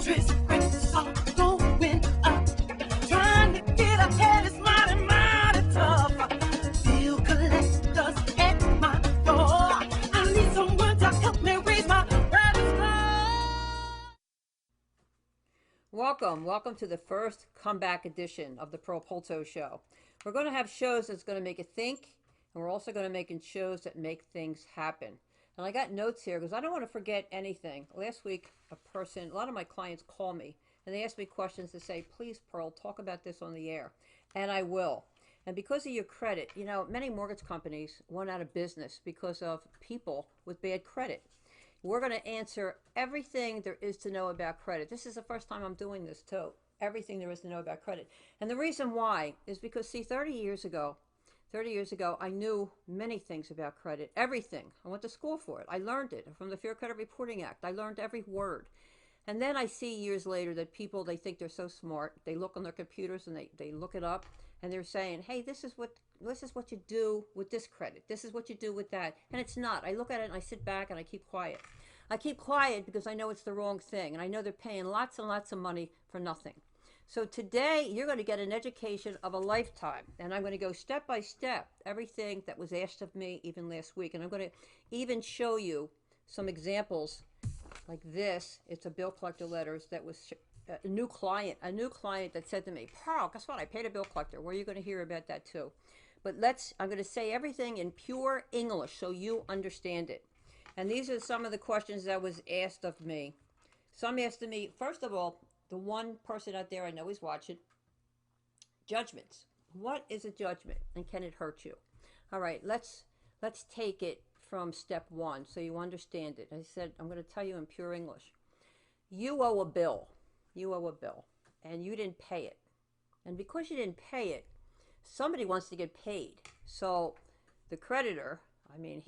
Interest rates are going up. Trying to get ahead is mighty, mighty tough. Bill collectors at my door. I need someone to help me raise my credit score. Welcome to the first comeback edition of the Polto Show. We're going to have shows that's going to make you think, and we're also going to make shows that make things happen. And I got notes here because I don't want to forget anything. Last week, a lot of my clients call me, and they ask me questions to say, please, Pearl, talk about this on the air. And I will. And because of your credit, you know, many mortgage companies went out of business because of people with bad credit. We're going to answer everything there is to know about credit. This is the first time I'm doing this, too. Everything there is to know about credit. And the reason why is because, see, 30 years ago, I knew many things about credit, everything. I went to school for it. I learned it from the Fair Credit Reporting Act. I learned every word. And then I see years later that people, they think they're so smart. They look on their computers and they look it up, and they're saying, hey, this is what you do with this credit. This is what you do with that. And it's not. I look at it and I sit back and I keep quiet. I keep quiet because I know it's the wrong thing. And I know they're paying lots and lots of money for nothing. So today, you're going to get an education of a lifetime. And I'm going to go step by step, everything that was asked of me even last week. And I'm going to even show you some examples like this. It's a bill collector letters that was a new client that said to me, Pearl, guess what? I paid a bill collector. Well, you're going to hear about that too. But I'm going to say everything in pure English so you understand it. And these are some of the questions that was asked of me. Some asked of me, first of all, the one person out there I know is watching, judgments. What is a judgment, and can it hurt you? All right, let's take it from step one so you understand it. I said, I'm going to tell you in pure English. You owe a bill. You owe a bill, and you didn't pay it. And because you didn't pay it, somebody wants to get paid. So the creditor,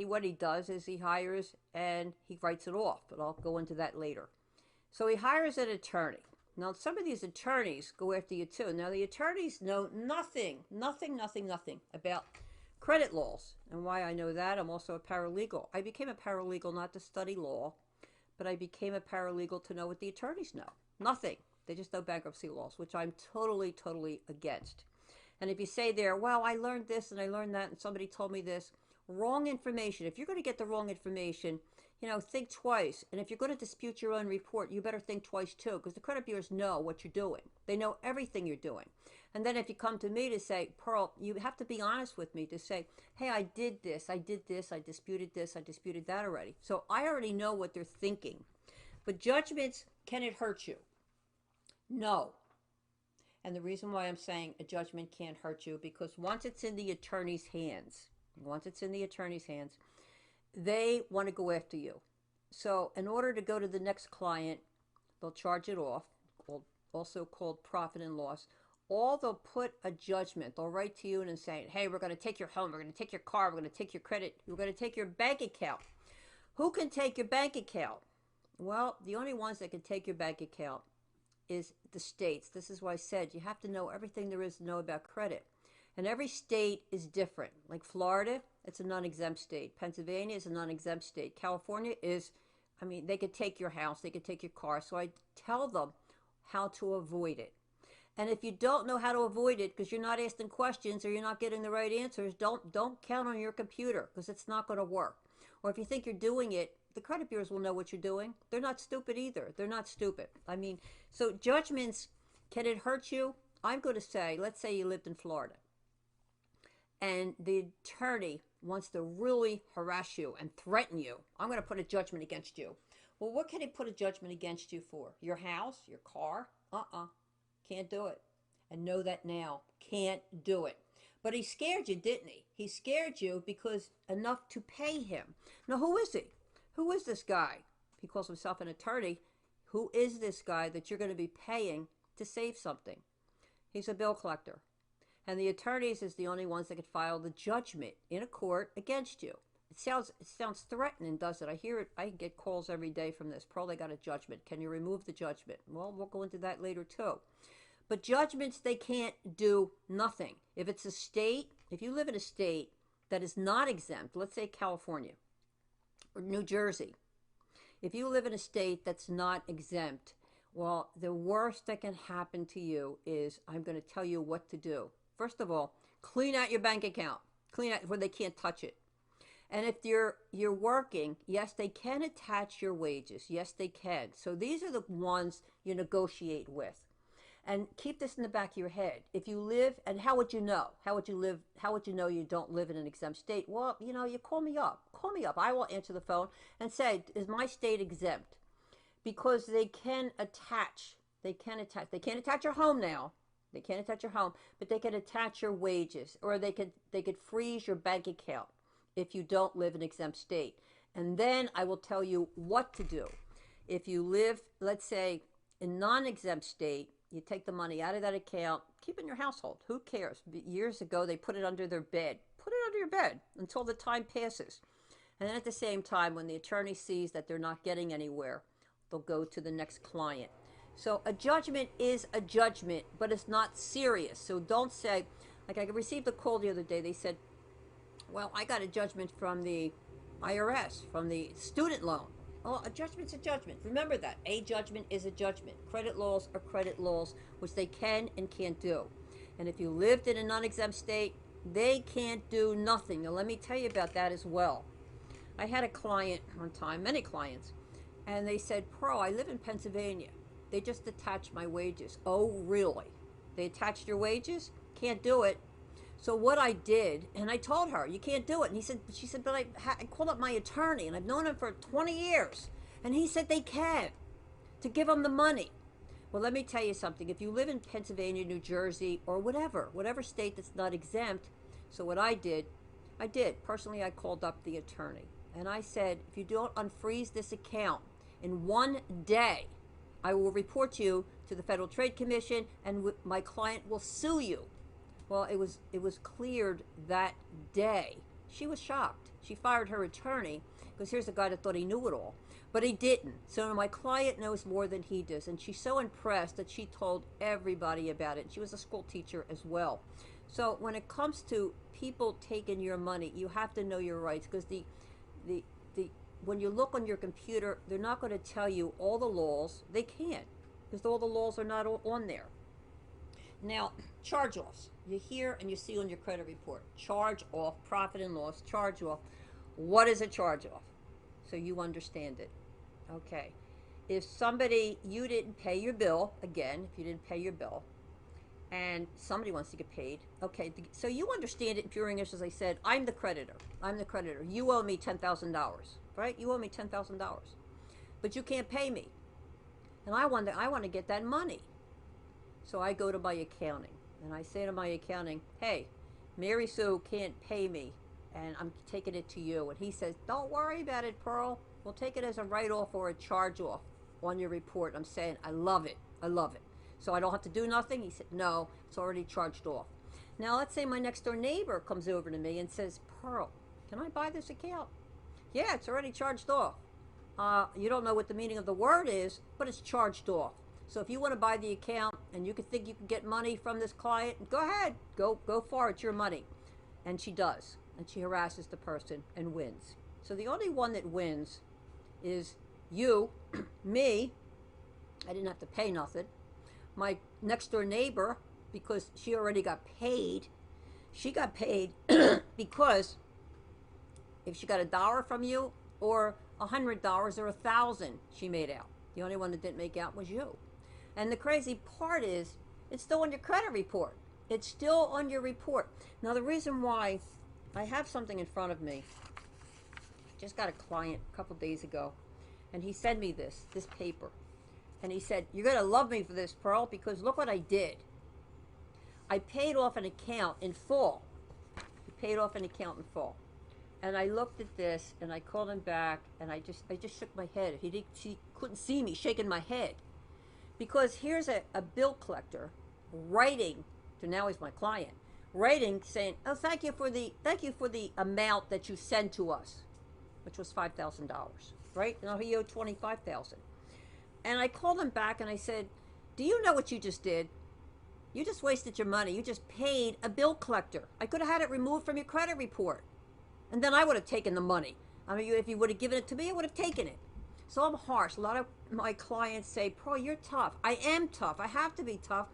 what he does is he hires and he writes it off, but I'll go into that later. So he hires an attorney. Now, some of these attorneys go after you too. Now, the attorneys know nothing about credit laws. And why I know that, I'm also a paralegal. I became a paralegal not to study law, but I became a paralegal to know what the attorneys know. Nothing. They just know bankruptcy laws, which I'm totally against. And if you say there, well, I learned this and I learned that and somebody told me this, wrong information. If you're going to get the wrong information, think twice. And if you're going to dispute your own report, you better think twice too, because the credit bureaus know what you're doing. They know everything you're doing. And then if you come to me to say, Pearl, you have to be honest with me to say, hey, I did this, I disputed this, I disputed that already. So I already know what they're thinking. But judgments, can it hurt you? No. And the reason why I'm saying a judgment can't hurt you, because once it's in the attorney's hands, they want to go after you. So in order to go to the next client, they'll charge it off, also called profit and loss. Or they'll put a judgment. They'll write to you and say, hey, we're going to take your home, we're going to take your car, we're going to take your credit, we're going to take your bank account. Who can take your bank account? Well, the only ones that can take your bank account is the states. This is why I said you have to know everything there is to know about credit. And every state is different. Like Florida, it's a non-exempt state. Pennsylvania is a non-exempt state. California is, they could take your house, they could take your car. So I tell them how to avoid it. And if you don't know how to avoid it because you're not asking questions or you're not getting the right answers, don't count on your computer because it's not going to work. Or if you think you're doing it, the credit bureaus will know what you're doing. They're not stupid either. They're not stupid. So judgments, can it hurt you? I'm going to say, let's say you lived in Florida and the attorney wants to really harass you and threaten you. I'm going to put a judgment against you. Well, what can he put a judgment against you for? Your house? Your car? Can't do it. And know that now. Can't do it. But he scared you, didn't he? He scared you because enough to pay him. Now, who is he? Who is this guy? He calls himself an attorney. Who is this guy that you're going to be paying to save something? He's a bill collector. And the attorneys is the only ones that could file the judgment in a court against you. It sounds threatening, does it? I hear it. I get calls every day from this. Pearl, they got a judgment. Can you remove the judgment? Well, we'll go into that later too. But judgments, they can't do nothing. If it's a state, if you live in a state that is not exempt, let's say California or New Jersey, if you live in a state that's not exempt, Well, the worst that can happen to you is I'm going to tell you what to do. First of all, clean out your bank account. Clean out where they can't touch it. And if you're working, yes, they can attach your wages. Yes, they can. So these are the ones you negotiate with. And keep this in the back of your head. If you live, and how would you know? How would you live? How would you know you don't live in an exempt state? Well, you call me up. Call me up. I will answer the phone and say, is my state exempt? Because they can attach. They can attach. They can't attach your home now. They can't attach your home, but they can attach your wages, or they could freeze your bank account if you don't live in an exempt state. And then I will tell you what to do. If you live, let's say, in non-exempt state, you take the money out of that account, keep it in your household. Who cares? Years ago, they put it under their bed. Put it under your bed until the time passes. And then at the same time, when the attorney sees that they're not getting anywhere, they'll go to the next client. So a judgment is a judgment, but it's not serious. So don't say, like I received a call the other day, they said, well, I got a judgment from the IRS, from the student loan. Oh, a judgment's a judgment. Remember that. A judgment is a judgment. Credit laws are credit laws, which they can and can't do. And if you lived in a non-exempt state, they can't do nothing. Now, let me tell you about that as well. I had a client one time, many clients, and they said, Pearl, I live in Pennsylvania. They just attached my wages. Oh, really? They attached your wages? Can't do it. So what I did, and I told her, you can't do it. And she said, but I called up my attorney, and I've known him for 20 years. And he said they can, to give them the money. Well, let me tell you something. If you live in Pennsylvania, New Jersey, or whatever state that's not exempt, so what I did, personally, I called up the attorney. And I said, if you don't unfreeze this account in 1 day, I will report you to the Federal Trade Commission, and my client will sue you. Well, it was cleared that day. She was shocked. She fired her attorney because here's a guy that thought he knew it all, but he didn't. So my client knows more than he does, and she's so impressed that she told everybody about it. She was a school teacher as well. So when it comes to people taking your money, you have to know your rights, because the when you look on your computer, they're not going to tell you all the laws. They can't, because all the laws are not on there. Now, charge-offs. You hear and you see on your credit report, charge off, profit and loss, charge off. What is a charge off? So you understand it. Okay. If you didn't pay your bill, again, if you didn't pay your bill, and somebody wants to get paid, okay, so you understand it in pure English. As I said, I'm the creditor. You owe me $10,000, right? You owe me $10,000, but you can't pay me, and I want to get that money. So I go to my accounting, and I say to my accounting, hey, Mary Sue can't pay me, and I'm taking it to you. And he says, don't worry about it, Pearl. We'll take it as a write-off or a charge-off on your report. I'm saying, I love it. I love it. So I don't have to do nothing? He said, no, it's already charged off. Now, let's say my next-door neighbor comes over to me and says, Pearl, can I buy this account? Yeah, it's already charged off. You don't know what the meaning of the word is, but it's charged off. So if you want to buy the account and you think you can get money from this client, go ahead. Go far. It's your money. And she does. And she harasses the person and wins. So the only one that wins is you, me. I didn't have to pay nothing. My next door neighbor, because she already got paid. She got paid because if she got $1 from you, or $100 or $1,000 she made out. The only one that didn't make out was you. And the crazy part is, it's still on your credit report. It's still on your report. Now, the reason why, I have something in front of me. I just got a client a couple days ago, and he sent me this paper. And he said, you're going to love me for this, Pearl, because look what I did. I paid off an account in full. And I looked at this, and I called him back, and I just shook my head. He couldn't see me shaking my head. Because here's a bill collector writing, so now he's my client, writing saying, oh, thank you for the amount that you sent to us, which was $5,000, right? Now he owed $25,000. And I called him back and I said, do you know what you just did? You just wasted your money. You just paid a bill collector. I could have had it removed from your credit report. And then I would have taken the money. I mean, if you would have given it to me, I would have taken it. So I'm harsh. A lot of my clients say, Pearl, you're tough. I am tough. I have to be tough.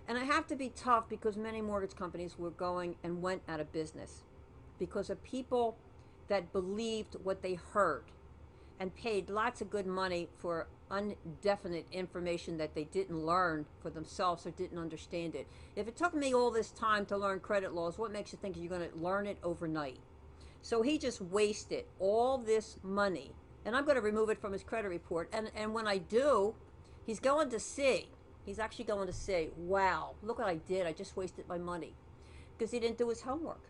And I have to be tough because many mortgage companies were going and went out of business because of people that believed what they heard and paid lots of good money for undefinite information that they didn't learn for themselves or didn't understand it. If it took me all this time to learn credit laws, what makes you think you're going to learn it overnight? So he just wasted all this money, and I'm going to remove it from his credit report. And when I do, he's going to see. He's actually going to say, wow, look what I did. I just wasted my money because he didn't do his homework.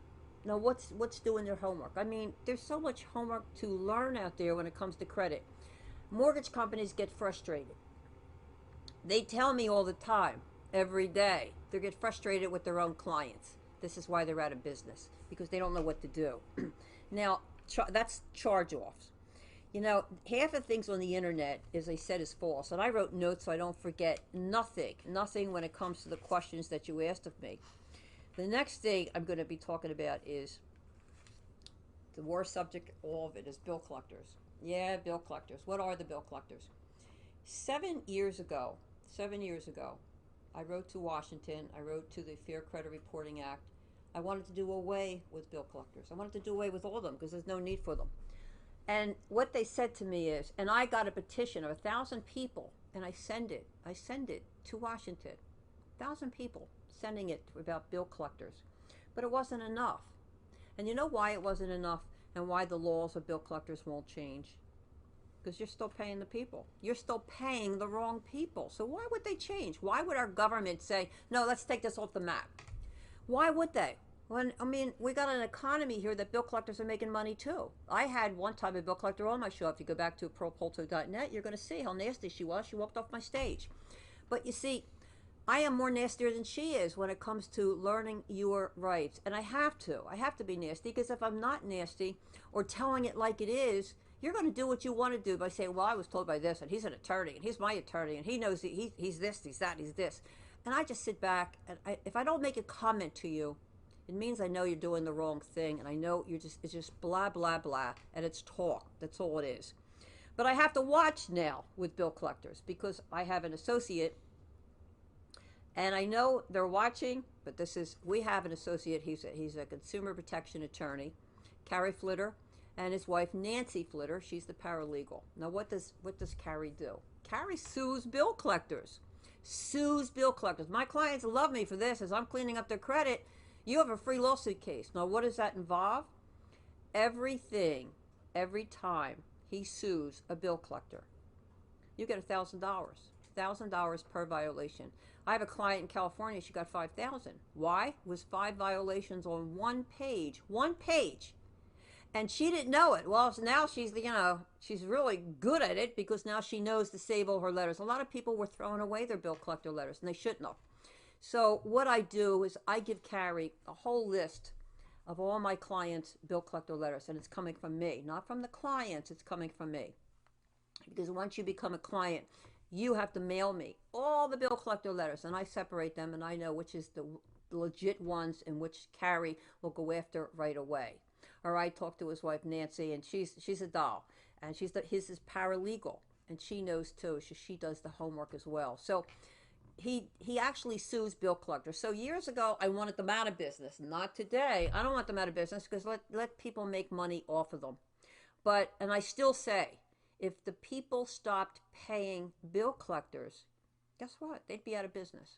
Now, what's doing their homework? I mean, there's so much homework to learn out there when it comes to credit. Mortgage companies get frustrated. They tell me all the time, every day, they get frustrated with their own clients. This is why they're out of business, because they don't know what to do. Now, that's charge-offs. You know, half of things on the internet, as I said, is false. And I wrote notes so I don't forget nothing when it comes to the questions that you asked of me. The next thing I'm going to be talking about is the worst subject, all of it, is bill collectors. Yeah, bill collectors. What are the bill collectors? 7 years ago, I wrote to Washington. I wrote to the Fair Credit Reporting Act. I wanted to do away with bill collectors. I wanted to do away with all of them because there's no need for them. And what they said to me is, and I got a petition of 1,000 people, and I send it to Washington. 1,000 people sending it about bill collectors. But it wasn't enough. And you know why it wasn't enough and why the laws of bill collectors won't change? Because you're still paying the people. You're still paying the wrong people. So why would they change? Why would our government say, no, let's take this off the map? Why would they? When, I mean, we got an economy here that bill collectors are making money too. I had one time a bill collector on my show. If you go back to pearlpolto.net, you're going to see how nasty she was. She walked off my stage. But you see, I am more nastier than she is when it comes to learning your rights. And I have to be nasty, because if I'm not nasty or telling it like it is, you're going to do what you want to do by saying, well, I was told by this, and he's an attorney, and he's my attorney, and he knows he's this, he's that, he's this. And I just sit back, and if I don't make a comment to you, it means I know you're doing the wrong thing, and I know it's just blah, blah, blah, and it's talk. That's all it is. But I have to watch now with bill collectors because I have an associate, and I know they're watching, but we have an associate. He's a consumer protection attorney, Carrie Flitter, and his wife, Nancy Flitter. She's the paralegal. Now, what does Carrie do? Carrie sues bill collectors. My clients love me for this. As I'm cleaning up their credit, you have a free lawsuit case. Now, what does that involve? Every time he sues a bill collector, you get $1,000. $1,000 per violation. I have a client in California, she got $5,000. Why? It was 5 violations on one page. And she didn't know it. Well, so now she's really good at it because now she knows to save all her letters. A lot of people were throwing away their bill collector letters, and they shouldn't have. So what I do is I give Carrie a whole list of all my clients' bill collector letters, and it's coming from me. Not from the clients, it's coming from me. Because once you become a client, you have to mail me all the bill collector letters, and I separate them, and I know which is the legit ones and which Carrie will go after right away. Or I talked to his wife, Nancy, and she's a doll, and his is paralegal, and she knows too. She does the homework as well. So he actually sues bill collectors. So years ago, I wanted them out of business. Not today. I don't want them out of business because let people make money off of them. And I still say, if the people stopped paying bill collectors, guess what? They'd be out of business.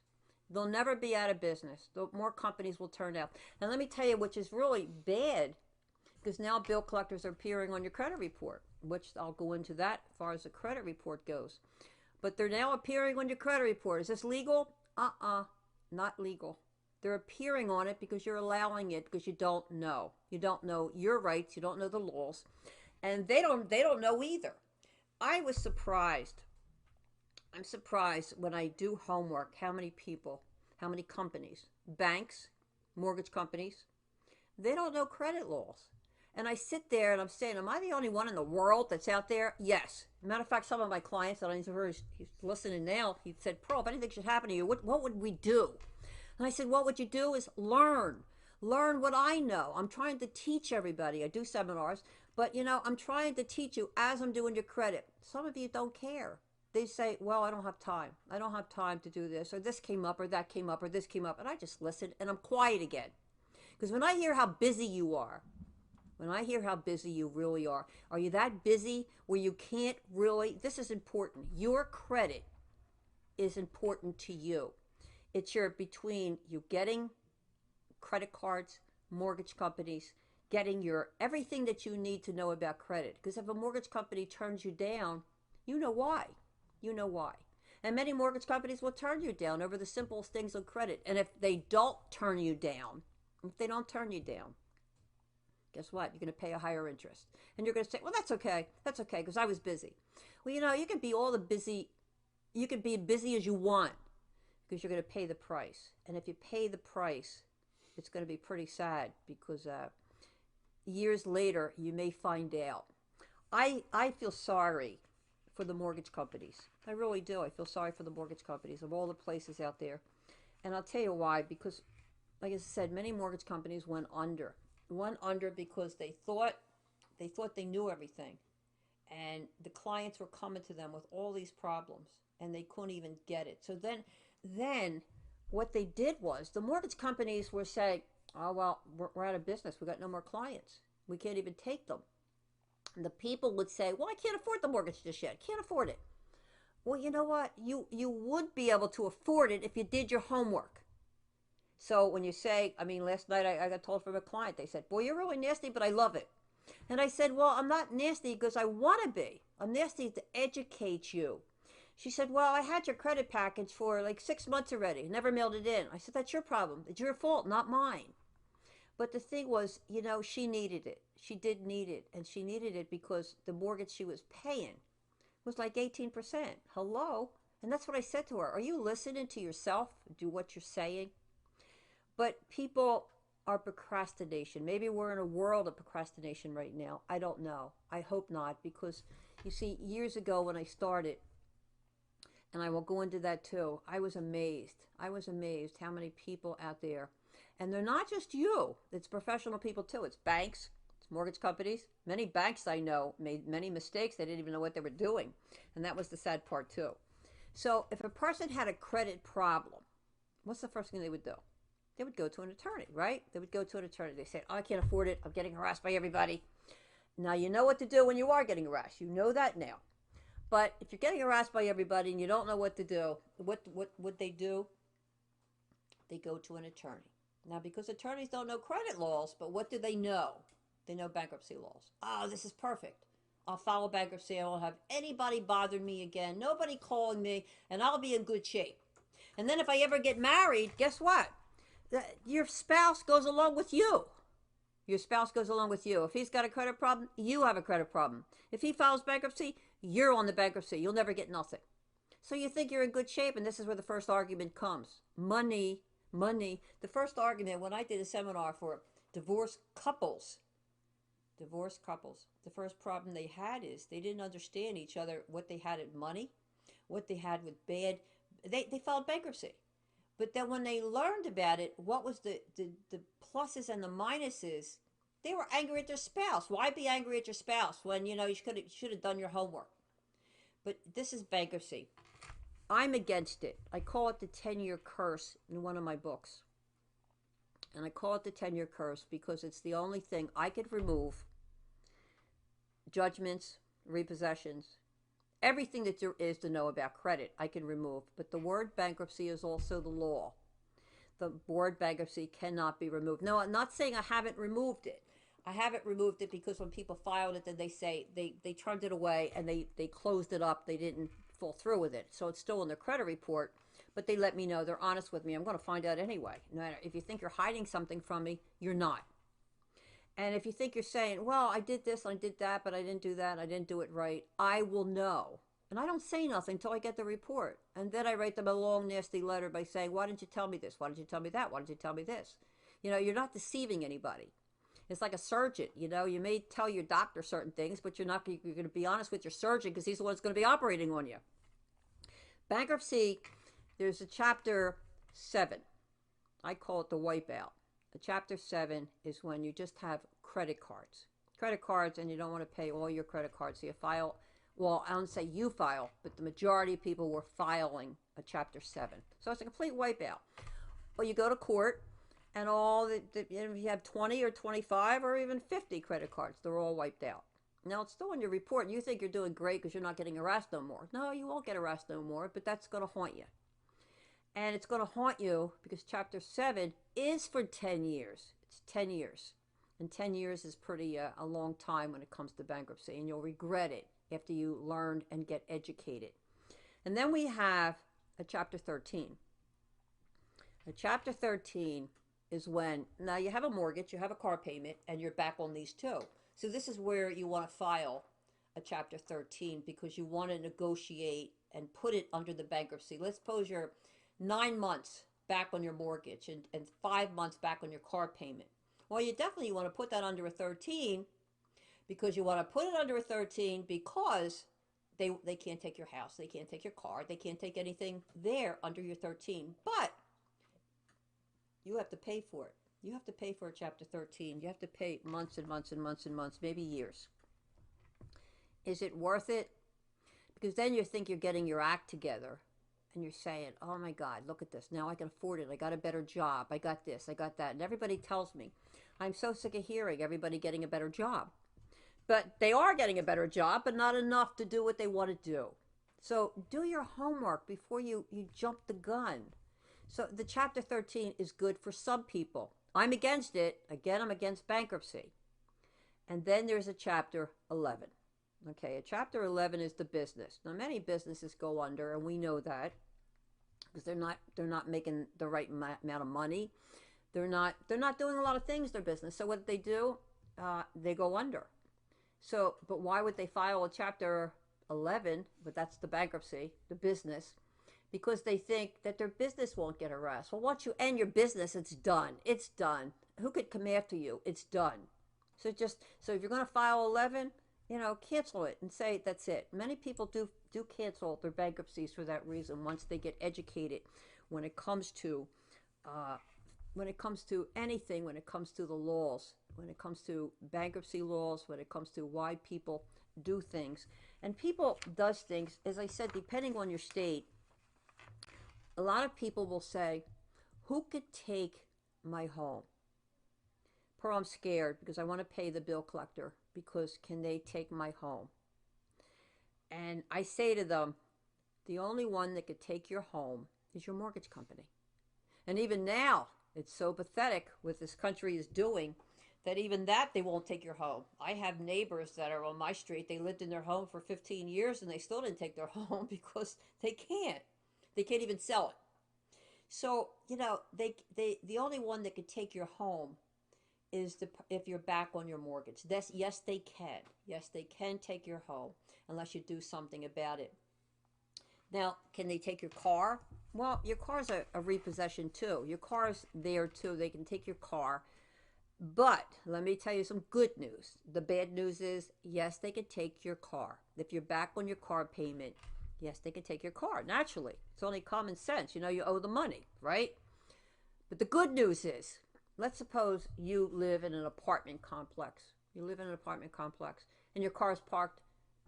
They'll never be out of business. More companies will turn out. And let me tell you, which is really bad, because now bill collectors are appearing on your credit report, which I'll go into that as far as the credit report goes. But they're now appearing on your credit report. Is this legal? Not legal. They're appearing on it because you're allowing it because you don't know. You don't know your rights. You don't know the laws. And they don't know either. I was surprised. I'm surprised when I do homework how many people, how many companies, banks, mortgage companies, they don't know credit laws. And I sit there and I'm saying, am I the only one in the world that's out there? Yes. Matter of fact, some of my clients that he's listening now, he said, Pearl, if anything should happen to you, what would we do? And I said, what would you do is learn what I know. I'm trying to teach everybody. I do seminars, But you know, I'm trying to teach you as I'm doing your credit. Some of you don't care. They say, well, I don't have time. I don't have time to do this, or this came up, or that came up, or this came up. And I just listen and I'm quiet again. Because when I hear how busy you are, when I hear how busy you really are you that busy where you can't really? This is important. Your credit is important to you. It's your between you getting credit cards, mortgage companies, getting your everything that you need to know about credit. Because if a mortgage company turns you down, you know why. You know why. And many mortgage companies will turn you down over the simplest things on credit. And if they don't turn you down, guess what? You're going to pay a higher interest. And you're going to say, well, that's okay. That's okay because I was busy. Well, you know, you can be all the busy, you can be busy as you want because you're going to pay the price. And if you pay the price, it's going to be pretty sad because years later, you may find out. I feel sorry for the mortgage companies. I really do. I feel sorry for the mortgage companies of all the places out there. And I'll tell you why. Because, like I said, many mortgage companies went under. Went under because they thought they knew everything. And the clients were coming to them with all these problems. And they couldn't even get it. So then what they did was the mortgage companies were saying, oh, well, we're out of business. We got no more clients. We can't even take them. And the people would say, well, I can't afford the mortgage just yet. Can't afford it. Well, you know what? You would be able to afford it if you did your homework. So when you say, I mean, last night I got told from a client, they said, boy, you're really nasty, but I love it. And I said, well, I'm not nasty because I want to be. I'm nasty to educate you. She said, well, I had your credit package for like 6 months already. Never mailed it in. I said, that's your problem. It's your fault, not mine. But the thing was, you know, she needed it. She did need it. And she needed it because the mortgage she was paying was like 18%. Hello? And that's what I said to her. Are you listening to yourself? Do what you're saying? But people are procrastination. Maybe we're in a world of procrastination right now. I don't know. I hope not. Because, you see, years ago when I started, and I will go into that too, I was amazed. I was amazed how many people out there. And they're not just you. It's professional people too. It's banks. It's mortgage companies. Many banks I know made many mistakes. They didn't even know what they were doing. And that was the sad part too. So if a person had a credit problem, what's the first thing they would do? They would go to an attorney, right? They would go to an attorney. They say, oh, I can't afford it. I'm getting harassed by everybody. Now, you know what to do when you are getting harassed. You know that now. But if you're getting harassed by everybody and you don't know what to do, what would they do? They go to an attorney. Now, because attorneys don't know credit laws, but what do they know? They know bankruptcy laws. Oh, this is perfect. I'll file bankruptcy. I won't have anybody bother me again. Nobody calling me, and I'll be in good shape. And then if I ever get married, guess what? Your spouse goes along with you. Your spouse goes along with you. If he's got a credit problem, you have a credit problem. If he files bankruptcy, you're on the bankruptcy. You'll never get nothing. So you think you're in good shape, and this is where the first argument comes. Money. The first argument when I did a seminar for divorced couples, the first problem they had is they didn't understand each other, what they had at money, what they had with bad. They filed bankruptcy. But then when they learned about it, what was the pluses and the minuses, they were angry at their spouse. Why be angry at your spouse when, you know, you should have done your homework? But this is bankruptcy. I'm against it. I call it the 10-year curse in one of my books. And I call it the 10-year curse because it's the only thing I could remove. Judgments, repossessions, everything that there is to know about credit, I can remove. But the word bankruptcy is also the law. The word bankruptcy cannot be removed. No, I'm not saying I haven't removed it. I haven't removed it because when people filed it, then they say they turned it away and they closed it up. They didn't fall through with it. So it's still in their credit report, but they let me know. They're honest with me. I'm going to find out anyway. No matter if you think you're hiding something from me, you're not. And if you think you're saying, well, I did this, I did that, but I didn't do that, I didn't do it right, I will know. And I don't say nothing until I get the report. And then I write them a long, nasty letter by saying, why didn't you tell me this? Why didn't you tell me that? Why didn't you tell me this? You know, you're not deceiving anybody. It's like a surgeon. You know, you may tell your doctor certain things, but you're going to be honest with your surgeon because he's the one that's going to be operating on you. Bankruptcy, there's a chapter 7. I call it the wipeout. The chapter 7 is when you just have credit cards. credit cards and you don't want to pay all your credit cards. So you file, well, I don't say you file, but the majority of people were filing a Chapter 7. So it's a complete wipeout. Well, you go to court and if you have 20 or 25 or even 50 credit cards, they're all wiped out. Now, it's still in your report, and you think you're doing great because you're not getting harassed no more. No, you won't get harassed no more, but that's going to haunt you. And it's going to haunt you because Chapter 7 is for 10 years. It's 10 years. And 10 years is pretty a long time when it comes to bankruptcy, and you'll regret it after you learn and get educated. And then we have a Chapter 13. A Chapter 13 is when, now you have a mortgage, you have a car payment, and you're back on these two. So this is where you want to file a Chapter 13 because you want to negotiate and put it under the bankruptcy. Let's suppose you're 9 months back on your mortgage and 5 months back on your car payment. Well, you definitely want to put that under a 13 because you want to put it under a 13 because they can't take your house, they can't take your car, they can't take anything there under your 13. But you have to pay for it. You have to pay for a Chapter 13. You have to pay months and months and months and months, maybe years. Is it worth it? Because then you think you're getting your act together and you're saying, oh my God, look at this. Now I can afford it. I got a better job. I got this. I got that. And everybody tells me, I'm so sick of hearing everybody getting a better job. But they are getting a better job, but not enough to do what they want to do. So do your homework before you jump the gun. So the Chapter 13 is good for some people. I'm against it. Again, I'm against bankruptcy. And then there's a Chapter 11. Okay, a Chapter 11 is the business. Now, many businesses go under, and we know that because they're not making the right amount of money. They're not doing a lot of things in their business. So what they do, they go under. So, but why would they file a Chapter 11? But that's the bankruptcy, the business. Because they think that their business won't get harassed. Well, once you end your business, it's done. It's done. Who could come after you? It's done. So if you're going to file 11, cancel it and say that's it. Many people do cancel their bankruptcies for that reason once they get educated when it comes to anything, when it comes to the laws, when it comes to bankruptcy laws, when it comes to why people do things. And people does things, as I said, depending on your state. A lot of people will say, who could take my home? Pearl, I'm scared because I want to pay the bill collector because can they take my home? And I say to them, the only one that could take your home is your mortgage company. And even now, it's so pathetic what this country is doing that even that they won't take your home. I have neighbors that are on my street. They lived in their home for 15 years and they still didn't take their home because they can't. They can't even sell it. So, the only one that could take your home is if you're back on your mortgage. Yes, they can. Yes, they can take your home unless you do something about it. Now, can they take your car? Well, your car's a repossession too. Your car's there too. They can take your car. But let me tell you some good news. The bad news is, yes, they can take your car. If you're back on your car payment, yes, they can take your car, naturally. It's only common sense. You owe the money, right? But the good news is, let's suppose you live in an apartment complex. You live in an apartment complex, and your car is parked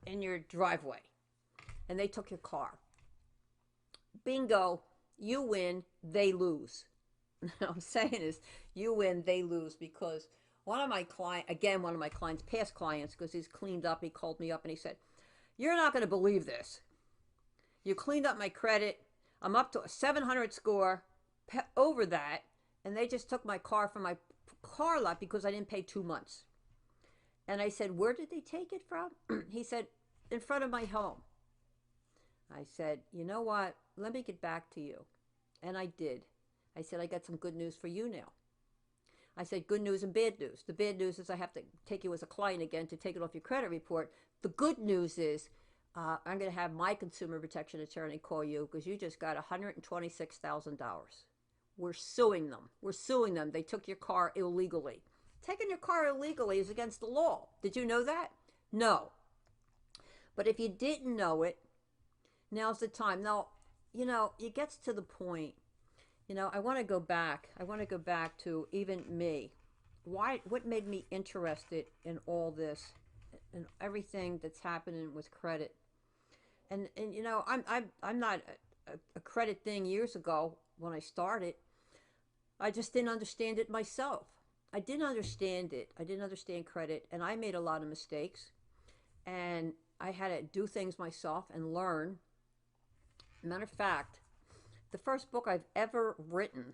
in your driveway, and they took your car. Bingo, you win, they lose. What I'm saying is, you win, they lose, because one of my clients, past clients, because he's cleaned up, he called me up and he said, you're not going to believe this. You cleaned up my credit. I'm up to a 700 score over that. And they just took my car from my car lot because I didn't pay 2 months. And I said, where did they take it from? He said, in front of my home. I said, you know what? Let me get back to you. And I did. I said, I got some good news for you now. I said, good news and bad news. The bad news is I have to take you as a client again to take it off your credit report. The good news is I'm going to have my consumer protection attorney call you because you just got $126,000. We're suing them. We're suing them. They took your car illegally. Taking your car illegally is against the law. Did you know that? No. But if you didn't know it, now's the time. Now, it gets to the point, I want to go back. I want to go back to even me what made me interested in all this and everything that's happening with credit. And you know, I'm not a credit thing years ago when I started. I just didn't understand it myself. I didn't understand it. I didn't understand credit, and I made a lot of mistakes. And I had to do things myself and learn. Matter of fact, the first book I've ever written,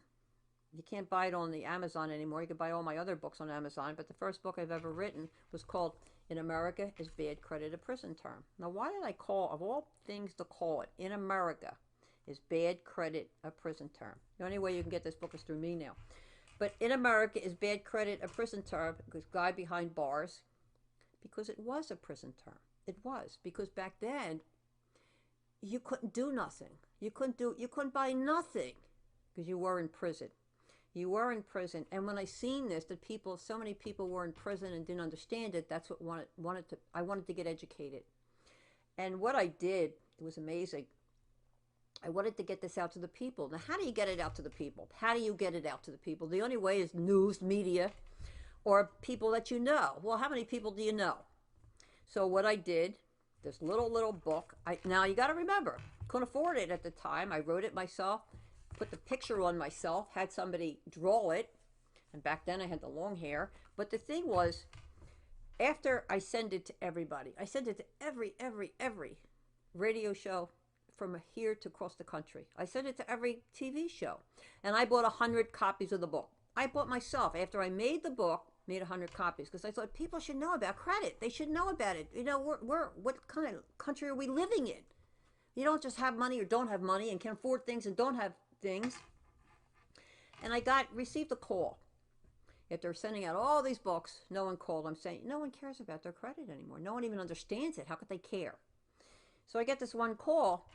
you can't buy it on the Amazon anymore. You can buy all my other books on Amazon, but the first book I've ever written was called In America is Bad Credit a Prison Term. Now, why did I call, of all things to call it, In America is Bad Credit a Prison Term? The only way you can get this book is through me now. But In America is Bad Credit a Prison Term because guy behind bars, because it was a prison term. It was, because back then you couldn't do nothing. You couldn't buy nothing because you were in prison. You were in prison. And when I seen this, that so many people were in prison and didn't understand it, that's what I wanted to get educated. And what I did, it was amazing. I wanted to get this out to the people. Now, how do you get it out to the people? How do you get it out to the people? The only way is news, media, or people that you know. Well, how many people do you know? So what I did, this little book. Now you got to remember, couldn't afford it at the time. I wrote it myself, put the picture on myself, had somebody draw it, and back then I had the long hair. But the thing was, after I send it to everybody, I send it to every radio show from here to across the country. I sent it to every TV show, and I bought 100 copies of the book. I bought myself after I made the book. Made 100 copies because I thought people should know about credit. They should know about it. You know, we're what kind of country are we living in? You don't just have money or don't have money and can afford things and don't have things. And I received a call. If they're sending out all these books, no one called. I'm saying no one cares about their credit anymore. No one even understands it. How could they care? So I get this one call,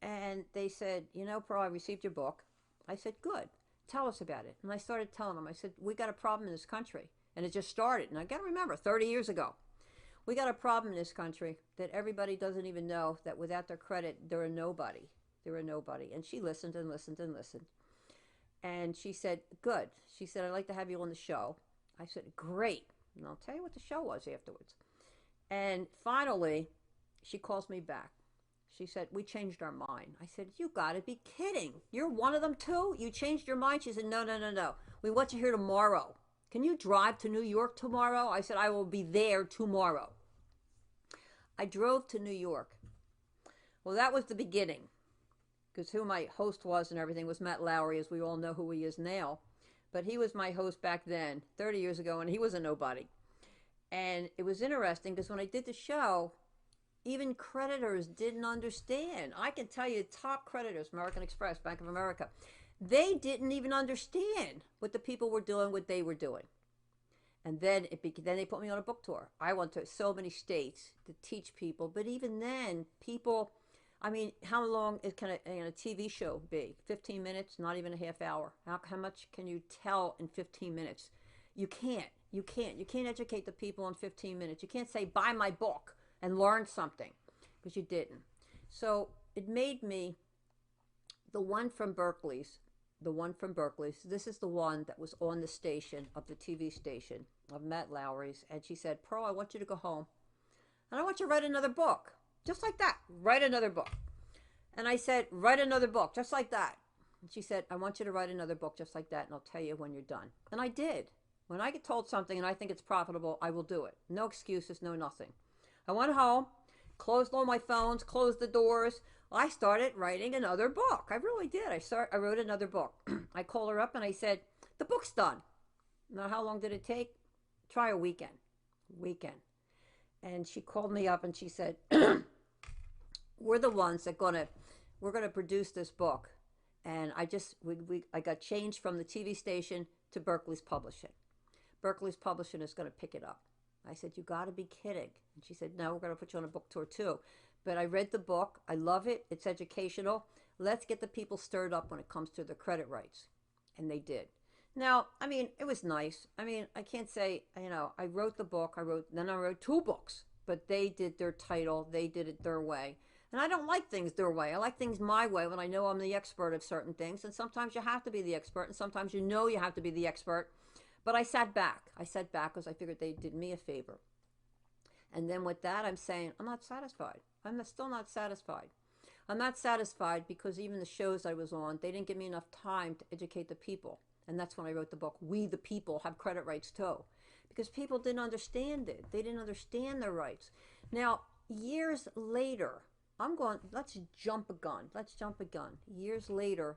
and they said, you know, Pearl, I received your book. I said, good. Tell us about it. And I started telling them. I said, we got a problem in this country. And it just started. And I got to remember, 30 years ago, we got a problem in this country that everybody doesn't even know that without their credit, they're a nobody. They're a nobody. And she listened and listened and listened. And she said, good. She said, I'd like to have you on the show. I said, great. And I'll tell you what the show was afterwards. And finally, she calls me back. She said, we changed our mind. I said, you got to be kidding. You're one of them too? You changed your mind? She said, no. We want you here tomorrow. Can you drive to New York tomorrow? I said, I will be there tomorrow. I drove to New York. Well, that was the beginning, because who my host was and everything was Matt Lowry, as we all know who he is now. But he was my host back then, 30 years ago, and he was a nobody. And it was interesting because when I did the show, even creditors didn't understand. I can tell you top creditors, American Express, Bank of America, they didn't even understand what the people were doing, what they were doing. And then they put me on a book tour. I went to so many states to teach people. But even then, people, I mean, how long can a TV show be? 15 minutes, not even a half hour. How much can you tell in 15 minutes? You can't. You can't educate the people in 15 minutes. You can't say, buy my book and learn something, because you didn't. So it made me the one from Berkeley's. This is the one that was on the station, of the TV station, of Matt Lowry's. And she said, Pearl, I want you to go home. And I want you to write another book. Just like that. Write another book. And I said, write another book. Just like that. And she said, I want you to write another book just like that, and I'll tell you when you're done. And I did. When I get told something and I think it's profitable, I will do it. No excuses, no nothing. I went home, closed all my phones, closed the doors. I started writing another book. I really did. I wrote another book. I called her up and I said, the book's done. Now, how long did it take? Try a weekend. And she called me up and she said, we're the ones that we're gonna produce this book. And I got changed from the TV station to Berkeley's Publishing. Berkeley's Publishing is gonna pick it up. I said, you gotta be kidding. And she said, no, we're gonna put you on a book tour too. But I read the book. I love it. It's educational. Let's get the people stirred up when it comes to their credit rights. And they did. Now, I mean, it was nice. I mean, I can't say, I wrote the book. Then I wrote 2 books. But they did their title. They did it their way. And I don't like things their way. I like things my way when I know I'm the expert of certain things. And sometimes you have to be the expert. And sometimes you have to be the expert. But I sat back. I sat back because I figured they did me a favor. And then with that, I'm saying, I'm not satisfied. I'm still not satisfied. I'm not satisfied because even the shows I was on, they didn't give me enough time to educate the people. And that's when I wrote the book, We the People Have Credit Rights Too. Because people didn't understand it. They didn't understand their rights. Now, years later, I'm going, let's jump a gun. Let's jump a gun. Years later,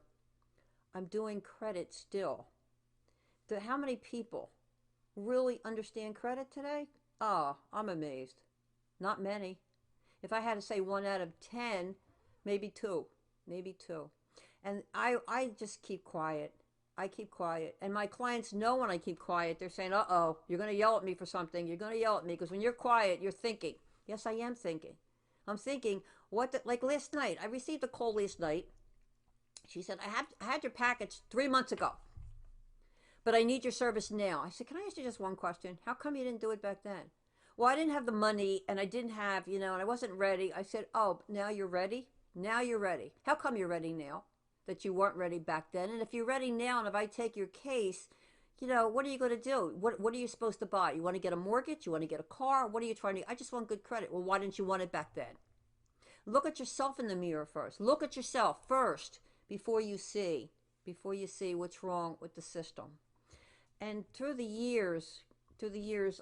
I'm doing credit still. How many people really understand credit today? Oh, I'm amazed. Not many. If I had to say 1 out of 10, maybe 2. Maybe 2. And I just keep quiet. I keep quiet. And my clients know when I keep quiet. They're saying, uh-oh, you're going to yell at me for something. You're going to yell at me. Because when you're quiet, you're thinking. Yes, I am thinking. I'm thinking, like last night. I received a call last night. She said, I had your package 3 months ago. But I need your service now. I said, can I ask you just one question? How come you didn't do it back then? Well, I didn't have the money, and I didn't have, and I wasn't ready. I said, oh, now you're ready? Now you're ready. How come you're ready now that you weren't ready back then? And if you're ready now, and if I take your case, what are you going to do? What are you supposed to buy? You want to get a mortgage? You want to get a car? What are you trying to? I just want good credit. Well, why didn't you want it back then? Look at yourself in the mirror first. Look at yourself first before you see what's wrong with the system. And through the years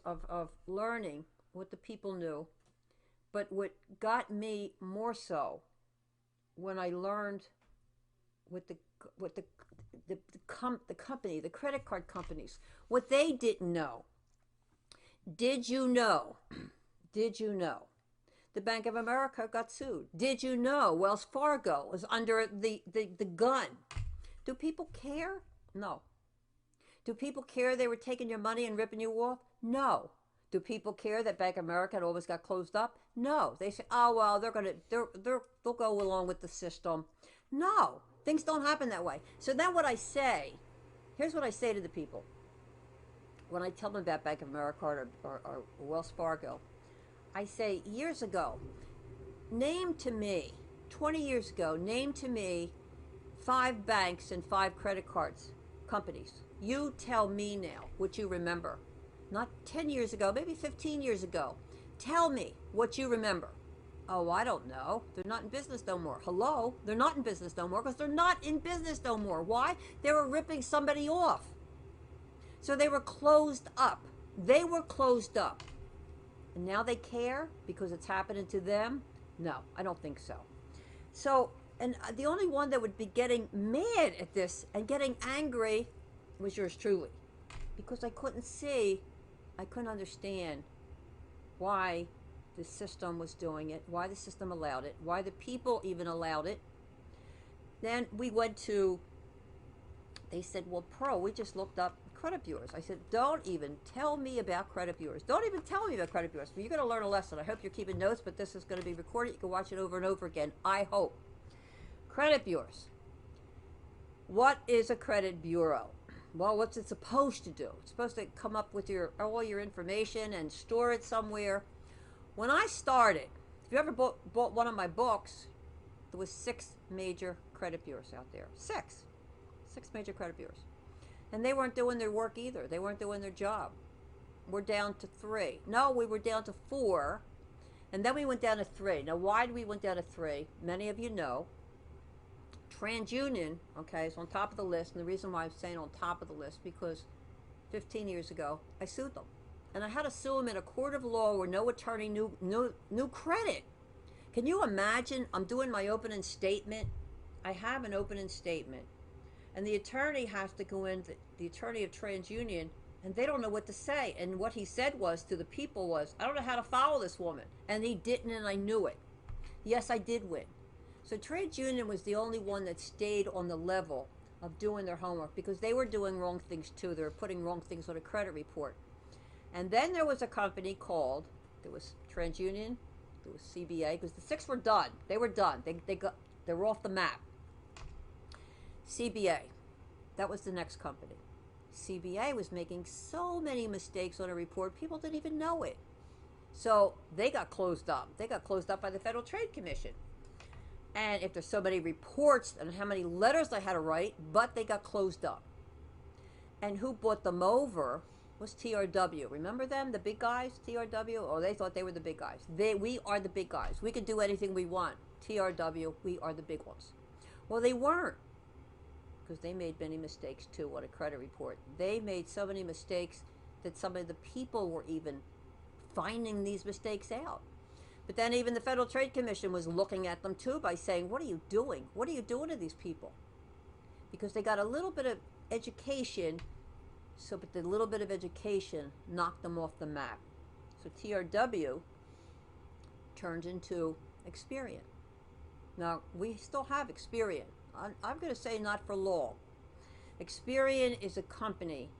of learning what the people knew, but what got me more so when I learned what the company, the credit card companies, what they didn't know. Did you know? Did you know? The Bank of America got sued. Did you know Wells Fargo was under the gun? Do people care? No. Do people care they were taking your money and ripping you off? No. Do people care that Bank of America had always got closed up? No. They say, oh well, they'll go along with the system. No. Things don't happen that way. So then what I say, here's what I say to the people. When I tell them about Bank of America or Wells Fargo, I say, years ago, name to me, 20 years ago, name to me 5 banks and 5 credit cards companies. You tell me now what you remember. Not 10 years ago, maybe 15 years ago. Tell me what you remember. Oh, I don't know. They're not in business no more. Hello? They're not in business no more because they're not in business no more. Why? They were ripping somebody off. So they were closed up. They were closed up. And now they care because it's happening to them? No, I don't think so. So, and the only one that would be getting mad at this and getting angry was yours truly. Because I couldn't understand why the system was doing it, why the system allowed it, why the people even allowed it. Then we went to, they said, well, Pearl, we just looked up credit bureaus. I said, don't even tell me about credit bureaus. Don't even tell me about credit bureaus. You're going to learn a lesson. I hope you're keeping notes, but this is going to be recorded. You can watch it over and over again, I hope. Credit bureaus. What is a credit bureau? Well, what's it supposed to do? It's supposed to come up with all your information and store it somewhere. When I started, if you ever bought one of my books, there was 6 major credit bureaus out there. 6 major credit bureaus. And they weren't doing their work either. They weren't doing their job. We're down to 3. No, we were down to 4. And then we went down to 3. Now, why did we went down to 3? Many of you know. TransUnion, okay, is on top of the list. And the reason why I'm saying on top of the list, because 15 years ago, I sued them. And I had to sue them in a court of law where no attorney knew credit. Can you imagine? I'm doing my opening statement. I have an opening statement. And the attorney has to go in, the attorney of TransUnion, and they don't know what to say. And what he said was to the people was, I don't know how to follow this woman. And he didn't, and I knew it. Yes, I did win. So TransUnion was the only one that stayed on the level of doing their homework because they were doing wrong things too. They were putting wrong things on a credit report. And then there was a company called, there was TransUnion, there was CBA, because the 6 were done. They were done. They were off the map. CBA, that was the next company. CBA was making so many mistakes on a report, people didn't even know it. So they got closed up. They got closed up by the Federal Trade Commission. And if there's so many reports and how many letters I had to write, but they got closed up. And who bought them over was TRW. Remember them, the big guys, TRW? Oh, they thought they were the big guys. We are the big guys. We can do anything we want. TRW, we are the big ones. Well, they weren't, because they made many mistakes too on a credit report. They made so many mistakes that some of the people were even finding these mistakes out. But then even the Federal Trade Commission was looking at them too by saying, what are you doing? What are you doing to these people? Because they got a little bit of education, but the little bit of education knocked them off the map. So TRW turned into Experian. Now, we still have Experian. I'm going to say not for long. Experian is a company.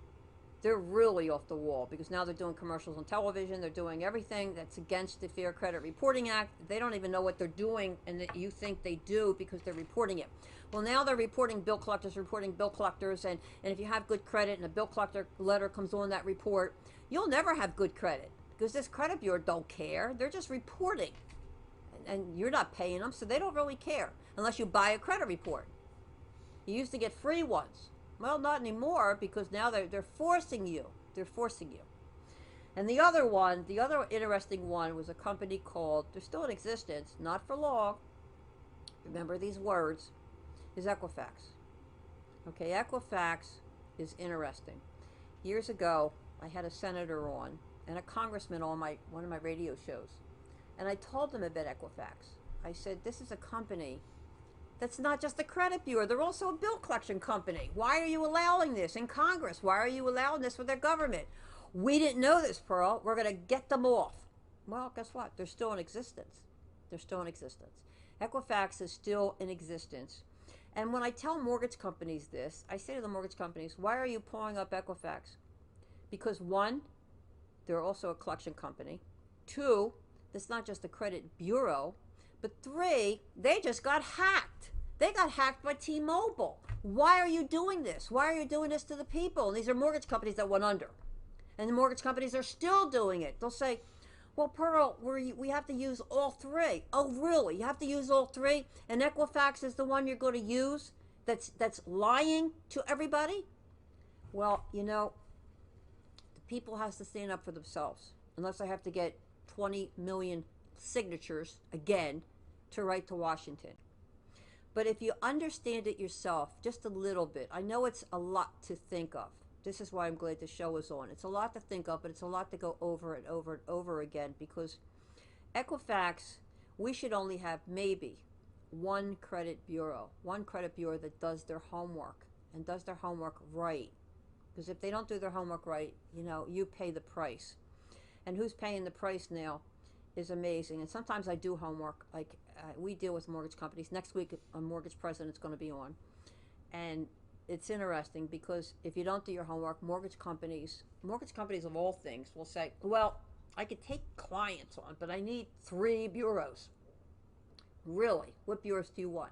They're really off the wall because now they're doing commercials on television. They're doing everything that's against the Fair Credit Reporting Act. They don't even know what they're doing, and that you think they do because they're reporting it. Well, now they're reporting bill collectors, and if you have good credit and a bill collector letter comes on that report, you'll never have good credit because this credit bureau don't care. They're just reporting, and you're not paying them, so they don't really care unless you buy a credit report. You used to get free ones. Well, not anymore because now they're forcing you. They're forcing you. And the other one, the other interesting one was a company called, they're still in existence, not for long, remember these words, is Equifax. Okay, Equifax is interesting. Years ago, I had a senator on and a congressman on one of my radio shows. And I told them about Equifax. I said, this is a company that's not just a credit bureau. They're also a bill collection company. Why are you allowing this in Congress? Why are you allowing this with their government? We didn't know this, Pearl. We're going to get them off. Well, guess what? They're still in existence. They're still in existence. Equifax is still in existence. And when I tell mortgage companies this, I say to the mortgage companies, why are you pulling up Equifax? Because one, they're also a collection company. Two, it's not just a credit bureau. But three, they just got hacked. They got hacked by T-Mobile. Why are you doing this? Why are you doing this to the people? And these are mortgage companies that went under. And the mortgage companies are still doing it. They'll say, well, Pearl, we have to use all three. Oh, really? You have to use all three? And Equifax is the one you're going to use that's lying to everybody? Well, you know, the people have to stand up for themselves. Unless I have to get 20 million signatures again to write to Washington. But if you understand it yourself just a little bit, I know it's a lot to think of. This is why I'm glad the show is on. It's a lot to think of, but it's a lot to go over and over and over again because Equifax, we should only have maybe one credit bureau that does their homework and does their homework right. Because if they don't do their homework right, you know, you pay the price. And who's paying the price now is amazing. And sometimes I do homework. Like we deal with mortgage companies. Next week, a mortgage president's going to be on. And it's interesting because if you don't do your homework, mortgage companies of all things will say, well, I could take clients on, but I need 3 bureaus. Really? What bureaus do you want?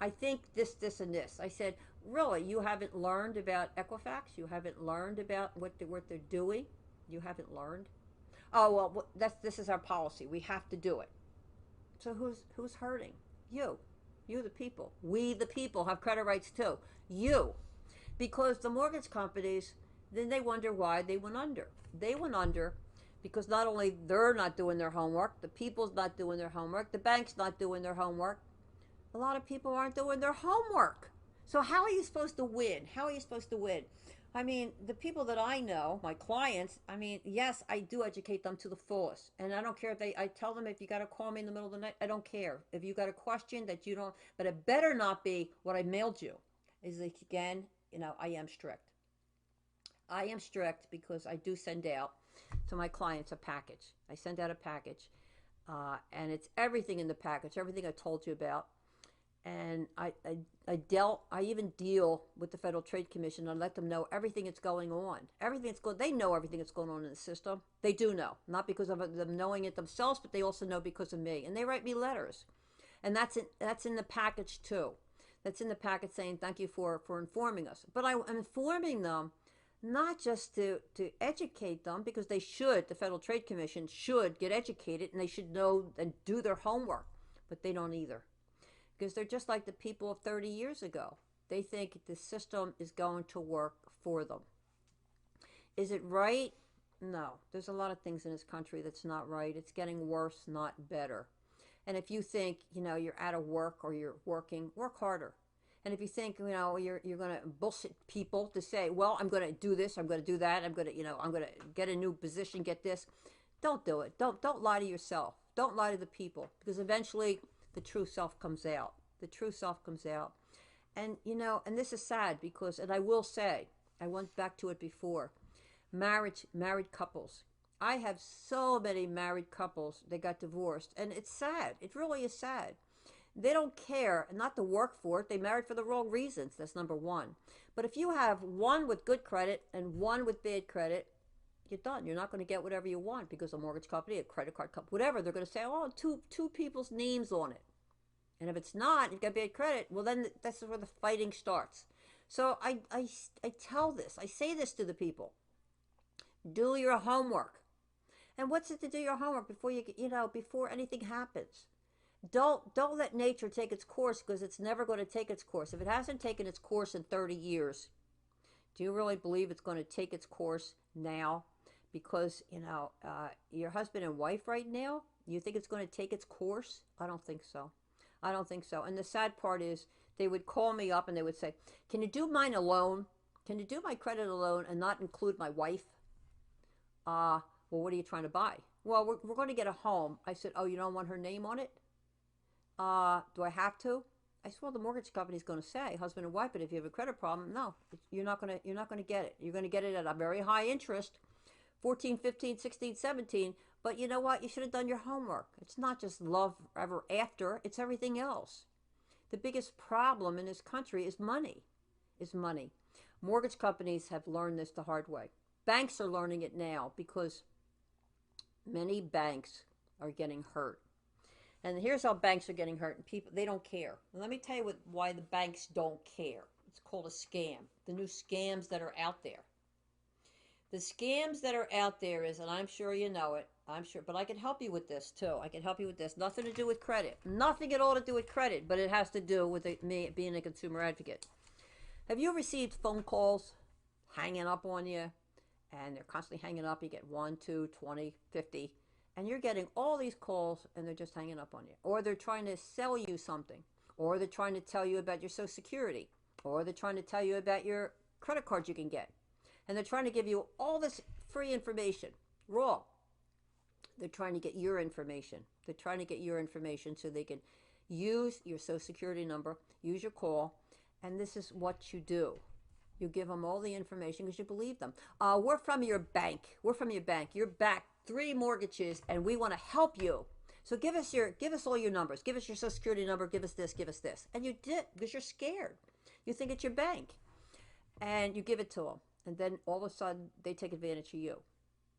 I think this, and this. I said, really? You haven't learned about Equifax? You haven't learned about what they're doing? You haven't learned? Oh, well, this is our policy. We have to do it. So who's hurting? You. You, the people. We, the people, have credit rights too. You. Because the mortgage companies, then they wonder why they went under. They went under because not only they're not doing their homework, the people's not doing their homework, the bank's not doing their homework. A lot of people aren't doing their homework. So how are you supposed to win? How are you supposed to win? I mean, the people that I know, my clients, I mean, yes, I do educate them to the fullest. And I don't care if I tell them if you got to call me in the middle of the night, I don't care. If you got a question that you don't, but it better not be what I mailed you. Is like, again, you know, I am strict. I am strict because I do send out to my clients a package. I send out a package, and it's everything in the package, everything I told you about. And I even deal with the Federal Trade Commission and let them know everything that's going on. They know everything that's going on in the system. They do know, not because of them knowing it themselves, but they also know because of me. And they write me letters, and that's in the package too. That's in the package saying thank you for informing us. But I'm informing them not just to educate them, because they should. The Federal Trade Commission should get educated and they should know and do their homework, but they don't either. Because they're just like the people of 30 years ago. They think the system is going to work for them. Is it right? No. There's a lot of things in this country that's not right. It's getting worse, not better. And if you think, you're out of work or you're working, work harder. And if you think, you're going to bullshit people to say, well, I'm going to do this, I'm going to do that, I'm going to, I'm going to get a new position, get this. Don't do it. Don't lie to yourself. Don't lie to the people, because eventually the true self comes out. The true self comes out. And, and this is sad because, and I will say, I went back to it before, married couples. I have so many married couples that got divorced, and it's sad. It really is sad. They don't care not to work for it. They married for the wrong reasons. That's number one. But if you have one with good credit and one with bad credit, you're done. You're not going to get whatever you want, because a mortgage company, a credit card company, whatever, they're going to say, oh, two people's names on it. And if it's not, you've got bad credit, well, then that's where the fighting starts. So I tell this, I say this to the people. Do your homework. And what's it to do your homework before before anything happens? Don't let nature take its course, because it's never going to take its course. If it hasn't taken its course in 30 years, do you really believe it's going to take its course now? Because, your husband and wife right now, you think it's going to take its course? I don't think so. I don't think so. And the sad part is, they would call me up and they would say, can you do mine alone? Can you do my credit alone and not include my wife? Well, what are you trying to buy? Well, we're going to get a home. I said, oh, you don't want her name on it? Do I have to? I said, well, the mortgage company's going to say husband and wife, but if you have a credit problem, no, you're not going to get it. You're going to get it at a very high interest, 14, 15, 16, 17. But you know what? You should have done your homework. It's not just love ever after. It's everything else. The biggest problem in this country is money. Mortgage companies have learned this the hard way. Banks are learning it now, because many banks are getting hurt. And here's how banks are getting hurt. And people, they don't care. And let me tell you why the banks don't care. It's called a scam. The new scams that are out there. The scams that are out there is, and I'm sure you know it, but I can help you with this too. I can help you with this. Nothing to do with credit. Nothing at all to do with credit, but it has to do with me being a consumer advocate. Have you received phone calls hanging up on you? And they're constantly hanging up. You get 1, 2, 20, 50. And you're getting all these calls and they're just hanging up on you. Or they're trying to sell you something. Or they're trying to tell you about your Social Security. Or they're trying to tell you about your credit cards you can get. And they're trying to give you all this free information. Wrong. They're trying to get your information. They're trying to get your information so they can use your Social Security number, use your call, and this is what you do. You give them all the information because you believe them. We're from your bank. We're from your bank. You're back 3 mortgages, and we want to help you. So give us all your numbers. Give us your Social Security number. Give us this. Give us this. And you did, because you're scared. You think it's your bank, and you give it to them, and then all of a sudden they take advantage of you.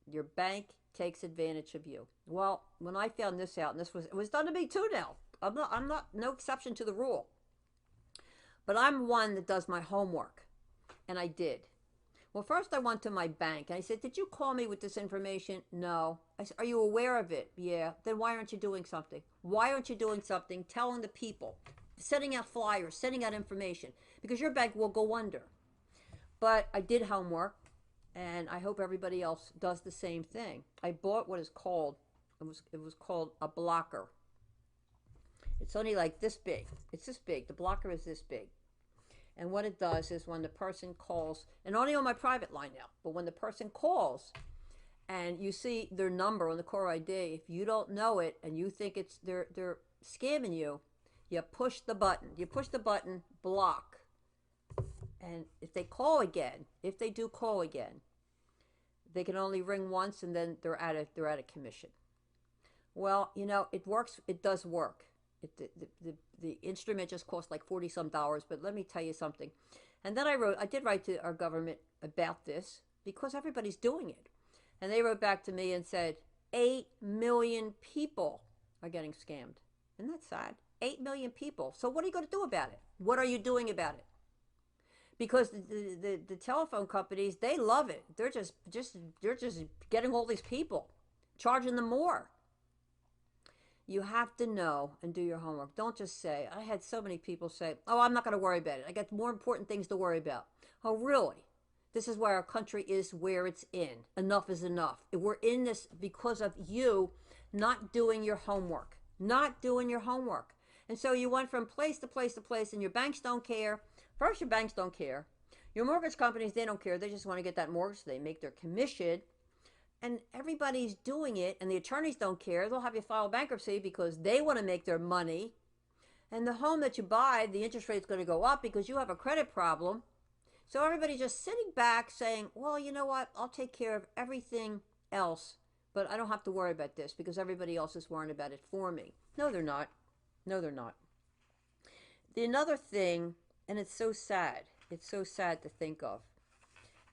Your bank takes advantage of you. Well, when I found this out, and it was done to me too now. I'm not no exception to the rule. But I'm one that does my homework. And I did. Well, first I went to my bank and I said, did you call me with this information? No. I said, are you aware of it? Yeah. Then why aren't you doing something? Why aren't you doing something? Telling the people, sending out flyers, sending out information, because your bank will go under. But I did homework, and I hope everybody else does the same thing. I bought what is called, it was called a blocker. It's only like this big. It's this big. The blocker is this big. And what it does is, when the person calls, and only on my private line now, but when the person calls and you see their number on the caller ID, if you don't know it and you think it's they're scamming you, you push the button. You push the button, block. And if they call again, if they do call again, they can only ring once, and then they're out of commission. Well, it works. It does work. The instrument just cost like $40 some, but let me tell you something. And then I did write to our government about this, because everybody's doing it. And they wrote back to me and said, 8 million people are getting scammed. Isn't that sad? 8 million people. So what are you going to do about it? What are you doing about it? Because the telephone companies, they love it. They're just getting all these people, charging them more. You have to know and do your homework. Don't just say, I had so many people say, oh, I'm not going to worry about it. I got more important things to worry about. Oh, really? This is why our country is where it's in. Enough is enough. We're in this because of you not doing your homework. Not doing your homework. And so you went from place to place to place, and your banks don't care. First, your banks don't care. Your mortgage companies, they don't care. They just want to get that mortgage. So they make their commission. And everybody's doing it, and the attorneys don't care. They'll have you file bankruptcy because they want to make their money. And the home that you buy, the interest rate's going to go up because you have a credit problem. So everybody's just sitting back saying, well, you know what? I'll take care of everything else, but I don't have to worry about this because everybody else is worrying about it for me. No, they're not. No, they're not. Another thing, and it's so sad to think of,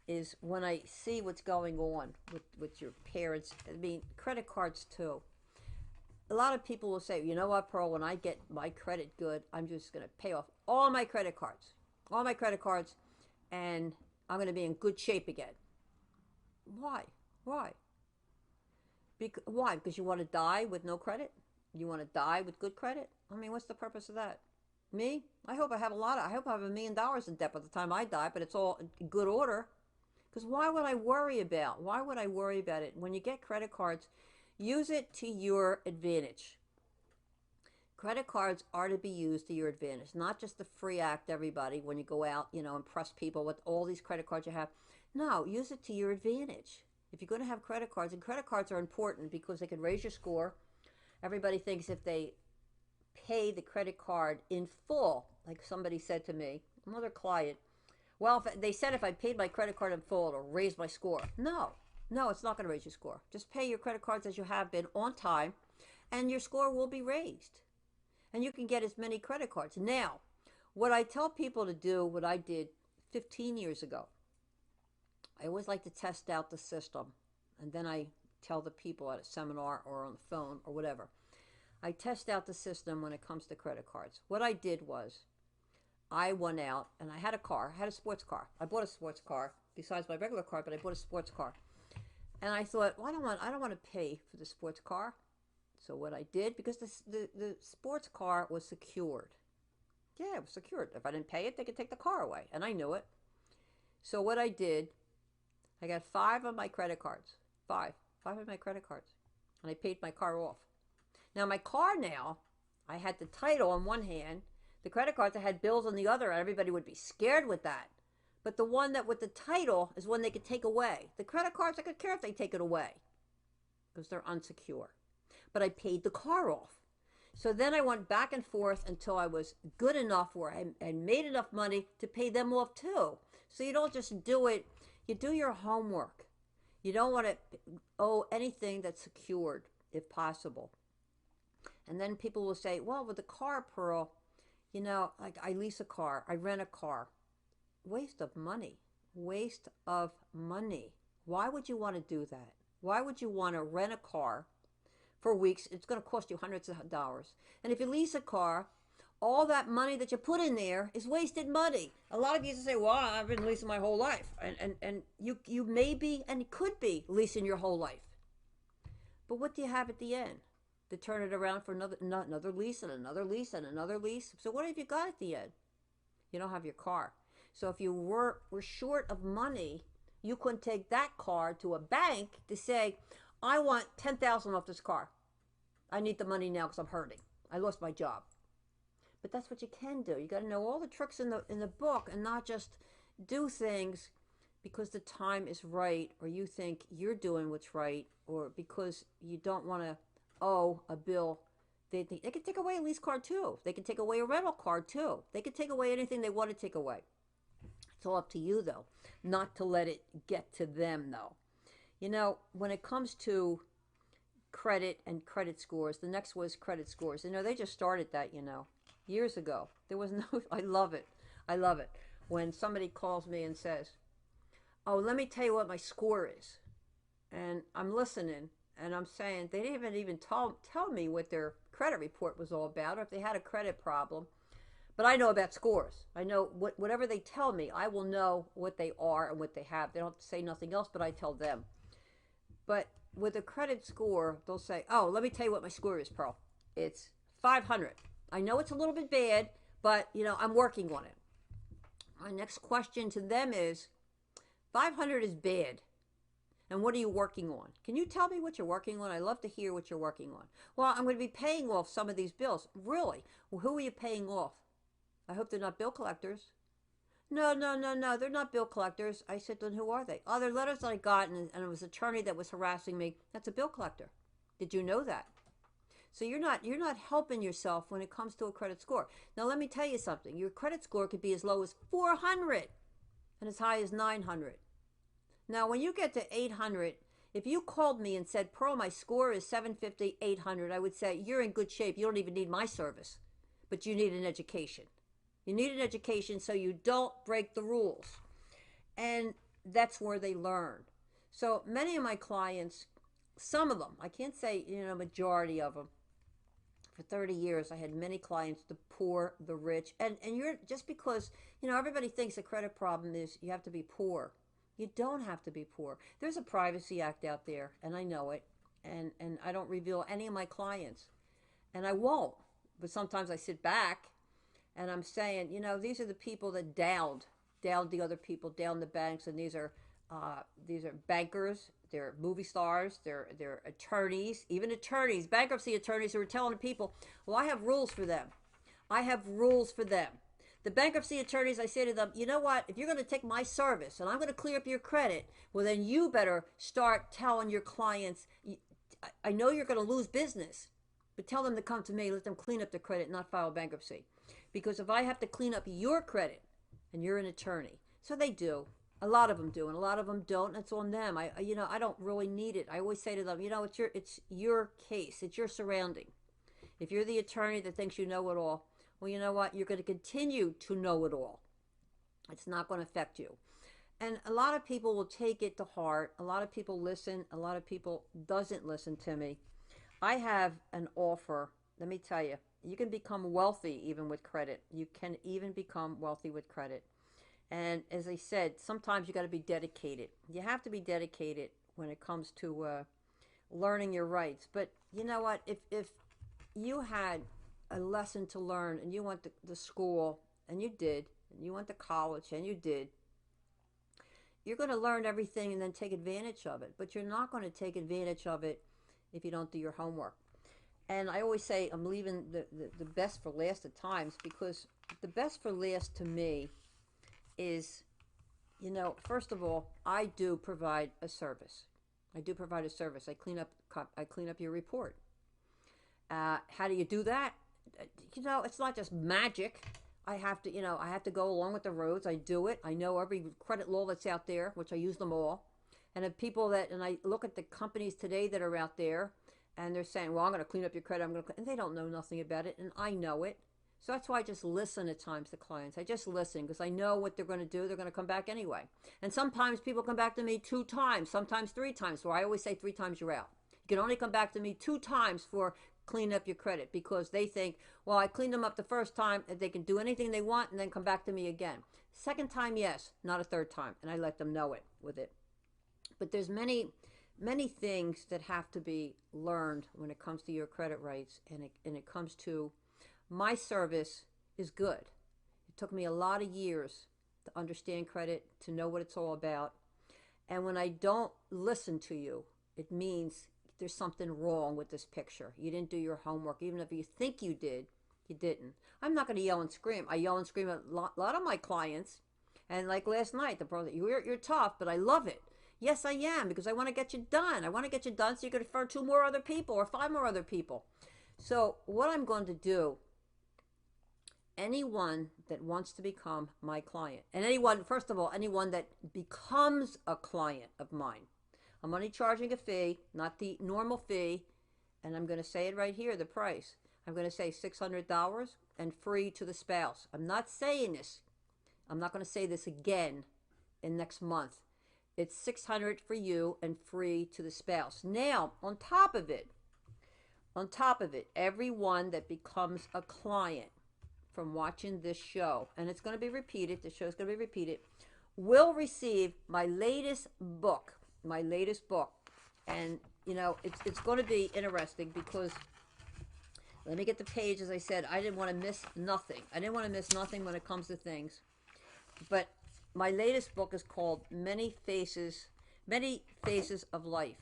is when I see what's going on with your parents. I mean, credit cards too. A lot of people will say, you know what, Pearl, when I get my credit good, I'm just going to pay off all my credit cards. All my credit cards, and I'm going to be in good shape again. Why? Why? Why? Because you want to die with no credit? You want to die with good credit? I mean, what's the purpose of that? Me? I hope I have I hope I have $1 million in debt by the time I die, but it's all in good order. Because why would I worry about? Why would I worry about it? When you get credit cards, use it to your advantage. Credit cards are to be used to your advantage, not just the free act, everybody, when you go out, impress people with all these credit cards you have. No, use it to your advantage. If you're going to have credit cards, and credit cards are important because they can raise your score. Everybody thinks if they pay the credit card in full, like somebody said to me, another client, well, they said if I paid my credit card in full, it'll raise my score. No, it's not going to raise your score. Just pay your credit cards as you have been on time, and your score will be raised. And you can get as many credit cards. Now, what I tell people to do, what I did 15 years ago, I always like to test out the system. And then I tell the people at a seminar or on the phone or whatever. I test out the system when it comes to credit cards. What I did was, I went out and I had a car. I had a sports car. I bought a sports car besides my regular car, but I bought a sports car. And I thought, well, I don't want to pay for the sports car. So what I did, because the sports car was secured. Yeah, it was secured. If I didn't pay it, they could take the car away. And I knew it. So what I did, I got 5 of my credit cards. 5 of my credit cards. And I paid my car off. Now my car now, I had the title on one hand. The credit cards, I had bills on the other. And everybody would be scared with that. But the one that with the title is one they could take away. The credit cards, I could care if they take it away. Because they're unsecure. But I paid the car off. So then I went back and forth until I was good enough where I made enough money to pay them off too. So you don't just do it, you do your homework. You don't want to owe anything that's secured if possible. And then people will say, well, with the car, Pearl, like I lease a car, I rent a car. Waste of money. Waste of money. Why would you want to do that? Why would you want to rent a car for weeks? It's going to cost you hundreds of dollars. And if you lease a car, all that money that you put in there is wasted money. A lot of you say, well, I've been leasing my whole life. And you may be and could be leasing your whole life. But what do you have at the end? To turn it around for another lease and another lease and another lease. So what have you got at the end? You don't have your car. So if you were short of money, you couldn't take that car to a bank to say, I want $10,000 off this car. I need the money now because I'm hurting. I lost my job. But that's what you can do. You got to know all the tricks in the book and not just do things because the time is right or you think you're doing what's right or because you don't want to owe a bill. They can take away a lease card too. They can take away a rental card too. They can take away anything they want to take away. It's all up to you though, not to let it get to them though. When it comes to credit and credit scores, the next was credit scores. They just started that, years ago. There was no, I love it. I love it. When somebody calls me and says, oh, let me tell you what my score is. And I'm listening and I'm saying, they didn't even tell me what their credit report was all about or if they had a credit problem. But I know about scores. I know whatever they tell me, I will know what they are and what they have. They don't say nothing else, but I tell them. But with a credit score, they'll say, oh, let me tell you what my score is, Pearl. It's 500. I know it's a little bit bad, but, I'm working on it. My next question to them is, 500 is bad. And what are you working on? Can you tell me what you're working on? I love to hear what you're working on. Well, I'm going to be paying off some of these bills. Really? Well, who are you paying off? I hope they're not bill collectors. No, no, no, no, they're not bill collectors. I said, then who are they? Oh, they're letters that I got, and it was an attorney that was harassing me. That's a bill collector. Did you know that? So you're not helping yourself when it comes to a credit score. Now let me tell you something. Your credit score could be as low as 400 and as high as 900. Now when you get to 800, if you called me and said, Pearl, my score is 750, 800, I would say, you're in good shape. You don't even need my service, but you need an education. You need an education so you don't break the rules. And that's where they learn. So many of my clients, some of them, I can't say, majority of them, for 30 years, I had many clients, the poor, the rich. And you're just because, everybody thinks a credit problem is you have to be poor. You don't have to be poor. There's a Privacy Act out there, and I know it. And I don't reveal any of my clients. And I won't. But sometimes I sit back and I'm saying, these are the people that downed the other people, downed the banks, and these are bankers, they're movie stars, they're attorneys, even attorneys, bankruptcy attorneys who are telling the people, well, I have rules for them. I have rules for them. The bankruptcy attorneys, I say to them, you know what? If you're going to take my service and I'm going to clear up your credit, well, then you better start telling your clients, I know you're going to lose business, but tell them to come to me, let them clean up the credit, not file bankruptcy. Because if I have to clean up your credit, and you're an attorney, so they do. A lot of them do, and a lot of them don't. And it's on them. I don't really need it. I always say to them, it's your case, it's your surrounding. If you're the attorney that thinks you know it all, well, you know what? You're going to continue to know it all. It's not going to affect you. And a lot of people will take it to heart. A lot of people listen. A lot of people doesn't listen to me. I have an offer. Let me tell you. You can become wealthy even with credit. You can even become wealthy with credit. And as I said, sometimes you got to be dedicated. You have to be dedicated when it comes to learning your rights. But you know what? If you had a lesson to learn and you went to school, and you did, and you went to college, and you did, you're going to learn everything and then take advantage of it. But you're not going to take advantage of it if you don't do your homework. And I always say I'm leaving the best for last at times, because the best for last to me is, first of all, I do provide a service. I do provide a service. I clean up your report. How do you do that? It's not just magic. I have to go along with the roads. I do it. I know every credit law that's out there, which I use them all. And and I look at the companies today that are out there, and they're saying, well, I'm going to clean up your credit. And they don't know nothing about it, and I know it. So that's why I just listen at times to clients. I just listen because I know what they're going to do. They're going to come back anyway. And sometimes people come back to me 2 times, sometimes 3 times. So I always say 3 times you're out. You can only come back to me 2 times for cleaning up your credit, because they think, well, I cleaned them up the first time, and they can do anything they want and then come back to me again. Second time, yes, not a third time. And I let them know it with it. But there's many things that have to be learned when it comes to your credit rights, and it comes to my service is good. It took me a lot of years to understand credit, to know what it's all about. And when I don't listen to you, it means there's something wrong with this picture. You didn't do your homework. Even if you think you did, you didn't. I'm not going to yell and scream. I yell and scream at a lot of my clients. And like last night, the brother, you're tough, but I love it. Yes, I am, because I want to get you done. I want to get you done so you can refer 2 more other people or 5 more other people. So what I'm going to do, anyone that wants to become my client, and anyone that becomes a client of mine, I'm only charging a fee, not the normal fee, and I'm going to say it right here, the price. I'm going to say $600 and free to the spouse. I'm not saying this. I'm not going to say this again in next month. It's $600 for you and free to the spouse. Now, on top of it, everyone that becomes a client from watching this show, and it's going to be repeated, the show's going to be repeated, will receive my latest book. And, it's going to be interesting, because let me get the page. As I said, I didn't want to miss nothing. When it comes to things. But my latest book is called Many Phases of Life.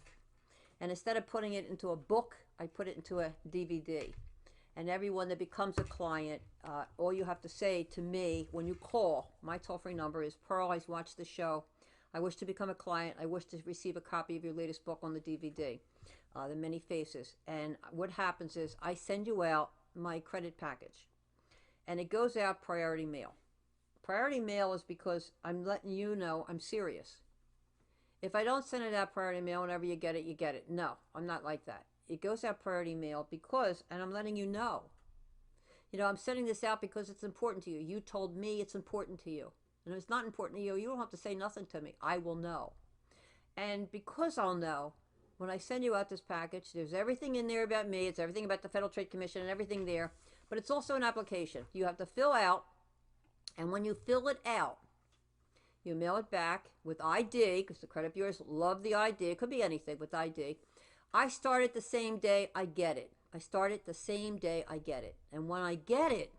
And instead of putting it into a book, I put it into a DVD. And everyone that becomes a client, all you have to say to me when you call, my toll-free number is, Pearl, I watched the show. I wish to become a client. I wish to receive a copy of your latest book on the DVD, The Many Faces. And what happens is I send you out my credit package. And it goes out priority mail. Priority mail is because I'm letting you know I'm serious. If I don't send it out priority mail, whenever you get it, you get it. No, I'm not like that. It goes out priority mail because, and I'm letting you know. You know, I'm sending this out because it's important to you. You told me it's important to you. And if it's not important to you, you don't have to say nothing to me. I will know. And because I'll know, when I send you out this package, there's everything in there about me. It's everything about the Federal Trade Commission and everything there. But it's also an application you have to fill out. And when you fill it out, you mail it back with ID, because the credit bureaus love the ID. It could be anything with ID. I start it the same day I get it. I start it the same day I get it. And when I get it,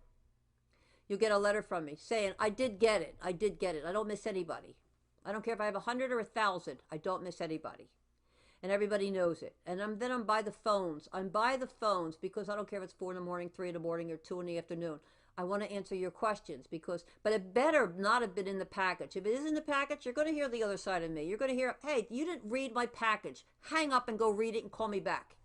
you get a letter from me saying, I did get it. I did get it. I don't miss anybody. I don't care if I have 100 or 1,000. I don't miss anybody. And everybody knows it. And then I'm by the phones. I'm by the phones because I don't care if it's 4 in the morning, 3 in the morning, or 2 in the afternoon. I want to answer your questions but it better not have been in the package. If it is in the package, you're going to hear the other side of me. You're going to hear, hey, you didn't read my package. Hang up and go read it and call me back.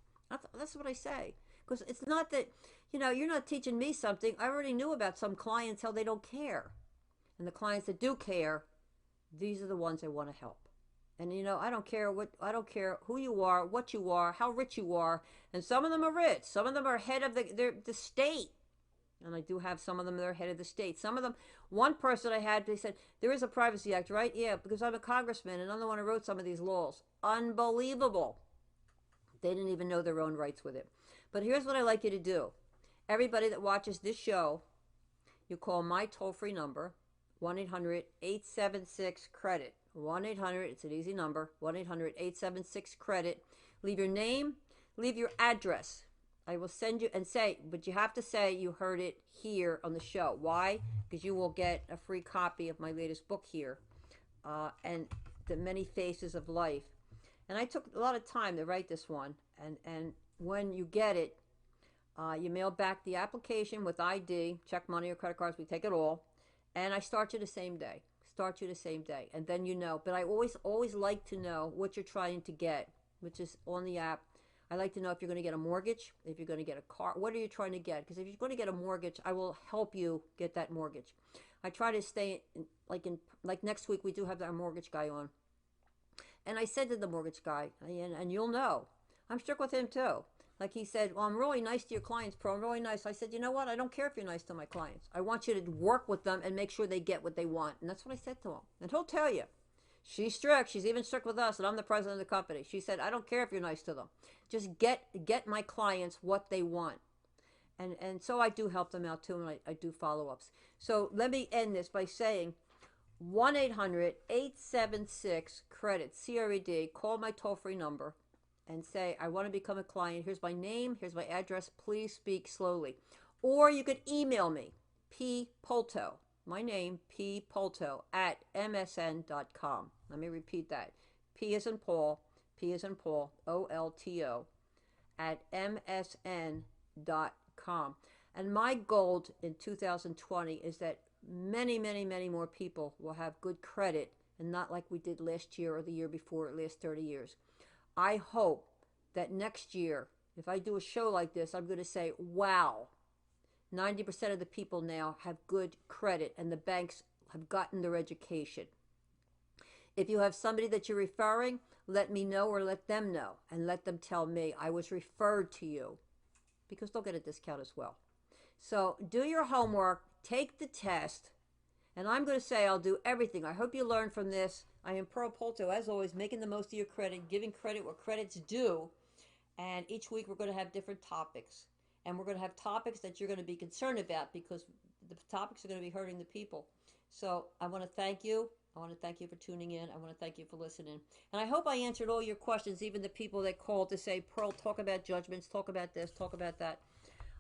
That's what I say. Because it's not that, you're not teaching me something. I already knew about some clients how they don't care. And the clients that do care, these are the ones I want to help. And I don't care who you are, what you are, how rich you are. And some of them are rich. Some of them are head of the state. And I do have some of them that are head of the state. Some of them, one person I had, they said, there is a Privacy Act, right? Yeah, because I'm a congressman and I'm the one who wrote some of these laws. Unbelievable. They didn't even know their own rights with it. But here's what I like you to do. Everybody that watches this show, you call my toll-free number, 1-800-876-CREDIT. 1-800, it's an easy number, 1-800-876-CREDIT. Leave your name, leave your address. I will send you and say, but you have to say you heard it here on the show. Why? Because you will get a free copy of my latest book here, and The Many Faces of Life. And I took a lot of time to write this one. And when you get it, you mail back the application with ID, check, money, or credit cards. We take it all. And I start you the same day. And then But I always like to know what you're trying to get, which is on the app. I like to know if you're going to get a mortgage, if you're going to get a car. What are you trying to get? Because if you're going to get a mortgage, I will help you get that mortgage. I try to stay like next week we do have our mortgage guy on. And I said to the mortgage guy, and you'll know, I'm strict with him too. Like he said, well, I'm really nice to your clients, Pro. I'm really nice. I said, you know what? I don't care if you're nice to my clients. I want you to work with them and make sure they get what they want. And that's what I said to him. And he'll tell you. She's strict. She's even strict with us, and I'm the president of the company. She said, I don't care if you're nice to them. Just get my clients what they want. And so I do help them out too, and I do follow-ups. So let me end this by saying 1-800-876-CREDIT, C-R-E-D. Call my toll-free number and say, I want to become a client. Here's my name. Here's my address. Please speak slowly. Or you could email me, Polto. My name, pearlpoltoshow @msn.com. Let me repeat that. P as in Paul, OLTO @msn.com. And my goal in 2020 is that many, many, many more people will have good credit and not like we did last year or the year before, the last 30 years. I hope that next year, if I do a show like this, I'm going to say, wow, 90% of the people now have good credit and the banks have gotten their education. If you have somebody that you're referring, let me know or let them know and let them tell me I was referred to you, because they'll get a discount as well. So do your homework, take the test, and I'm going to say I'll do everything. I hope you learn from this. I am Pearl Polto, as always, making the most of your credit, giving credit where credit's due, and each week we're going to have different topics. And we're going to have topics that you're going to be concerned about because the topics are going to be hurting the people. So I want to thank you. I want to thank you for tuning in. I want to thank you for listening. And I hope I answered all your questions, even the people that called to say, Pearl, talk about judgments, talk about this, talk about that.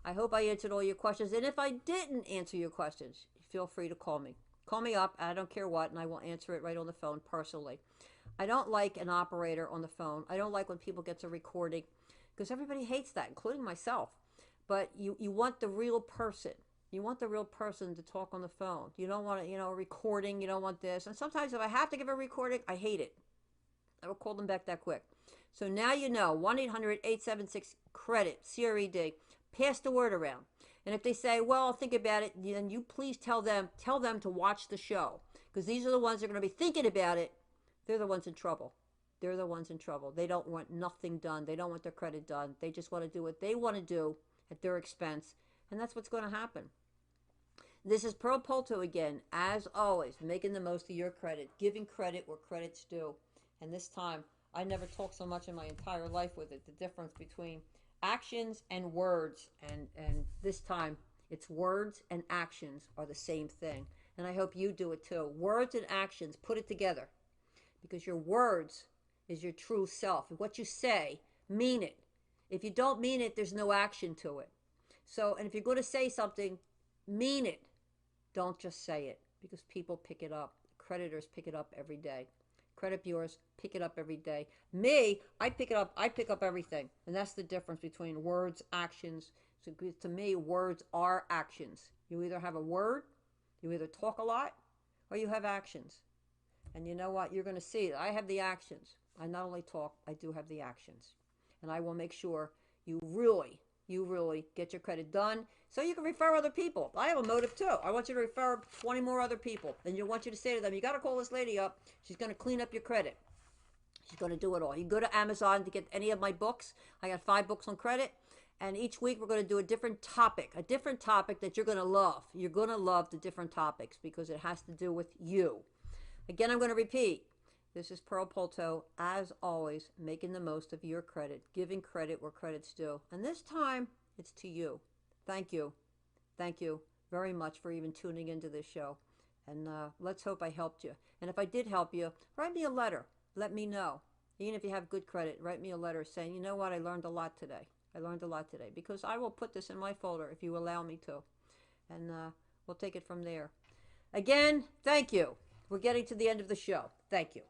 I hope I answered all your questions. And if I didn't answer your questions, feel free to call me. Call me up, I don't care what, and I will answer it right on the phone personally. I don't like an operator on the phone. I don't like when people get to recording because everybody hates that, including myself. But you want the real person. You want the real person to talk on the phone. You don't want a recording. You don't want this. And sometimes if I have to give a recording, I hate it. I will call them back that quick. So now you know, 1-800-876-CREDIT, C-R-E-D. Pass the word around. And if they say, well, I'll think about it, then you please tell them to watch the show. Because these are the ones that are going to be thinking about it. They're the ones in trouble. They're the ones in trouble. They don't want nothing done. They don't want their credit done. They just want to do what they want to do at their expense. And that's what's going to happen. This is Pearl Polto again, as always, making the most of your credit, giving credit where credit's due. And this time, I never talked so much in my entire life with it, the difference between actions and words. And this time, it's words and actions are the same thing. And I hope you do it too. Words and actions, put it together. Because your words is your true self. And what you say, mean it. If you don't mean it, there's no action to it. So, and if you're going to say something, mean it. Don't just say it, because people pick it up. Creditors pick it up every day. Credit bureaus pick it up every day. Me, I pick it up. I pick up everything. And that's the difference between words, actions. So to me, words are actions. You either have a word, you either talk a lot, or you have actions. And you know what? You're going to see that I have the actions. I not only talk, I do have the actions. And I will make sure you really get your credit done so you can refer other people. I have a motive too. I want you to refer 20 more other people. And you want you to say to them, you got to call this lady up. She's going to clean up your credit. She's going to do it all. You can go to Amazon to get any of my books. I got 5 books on credit. And each week we're going to do a different topic that you're going to love. You're going to love the different topics because it has to do with you. Again, I'm going to repeat. This is Pearl Polto, as always, making the most of your credit, giving credit where credit's due. And this time, it's to you. Thank you. Thank you very much for even tuning into this show. And let's hope I helped you. And if I did help you, write me a letter. Let me know. Even if you have good credit, write me a letter saying, you know what, I learned a lot today. I learned a lot today. Because I will put this in my folder if you allow me to. And we'll take it from there. Again, thank you. We're getting to the end of the show. Thank you.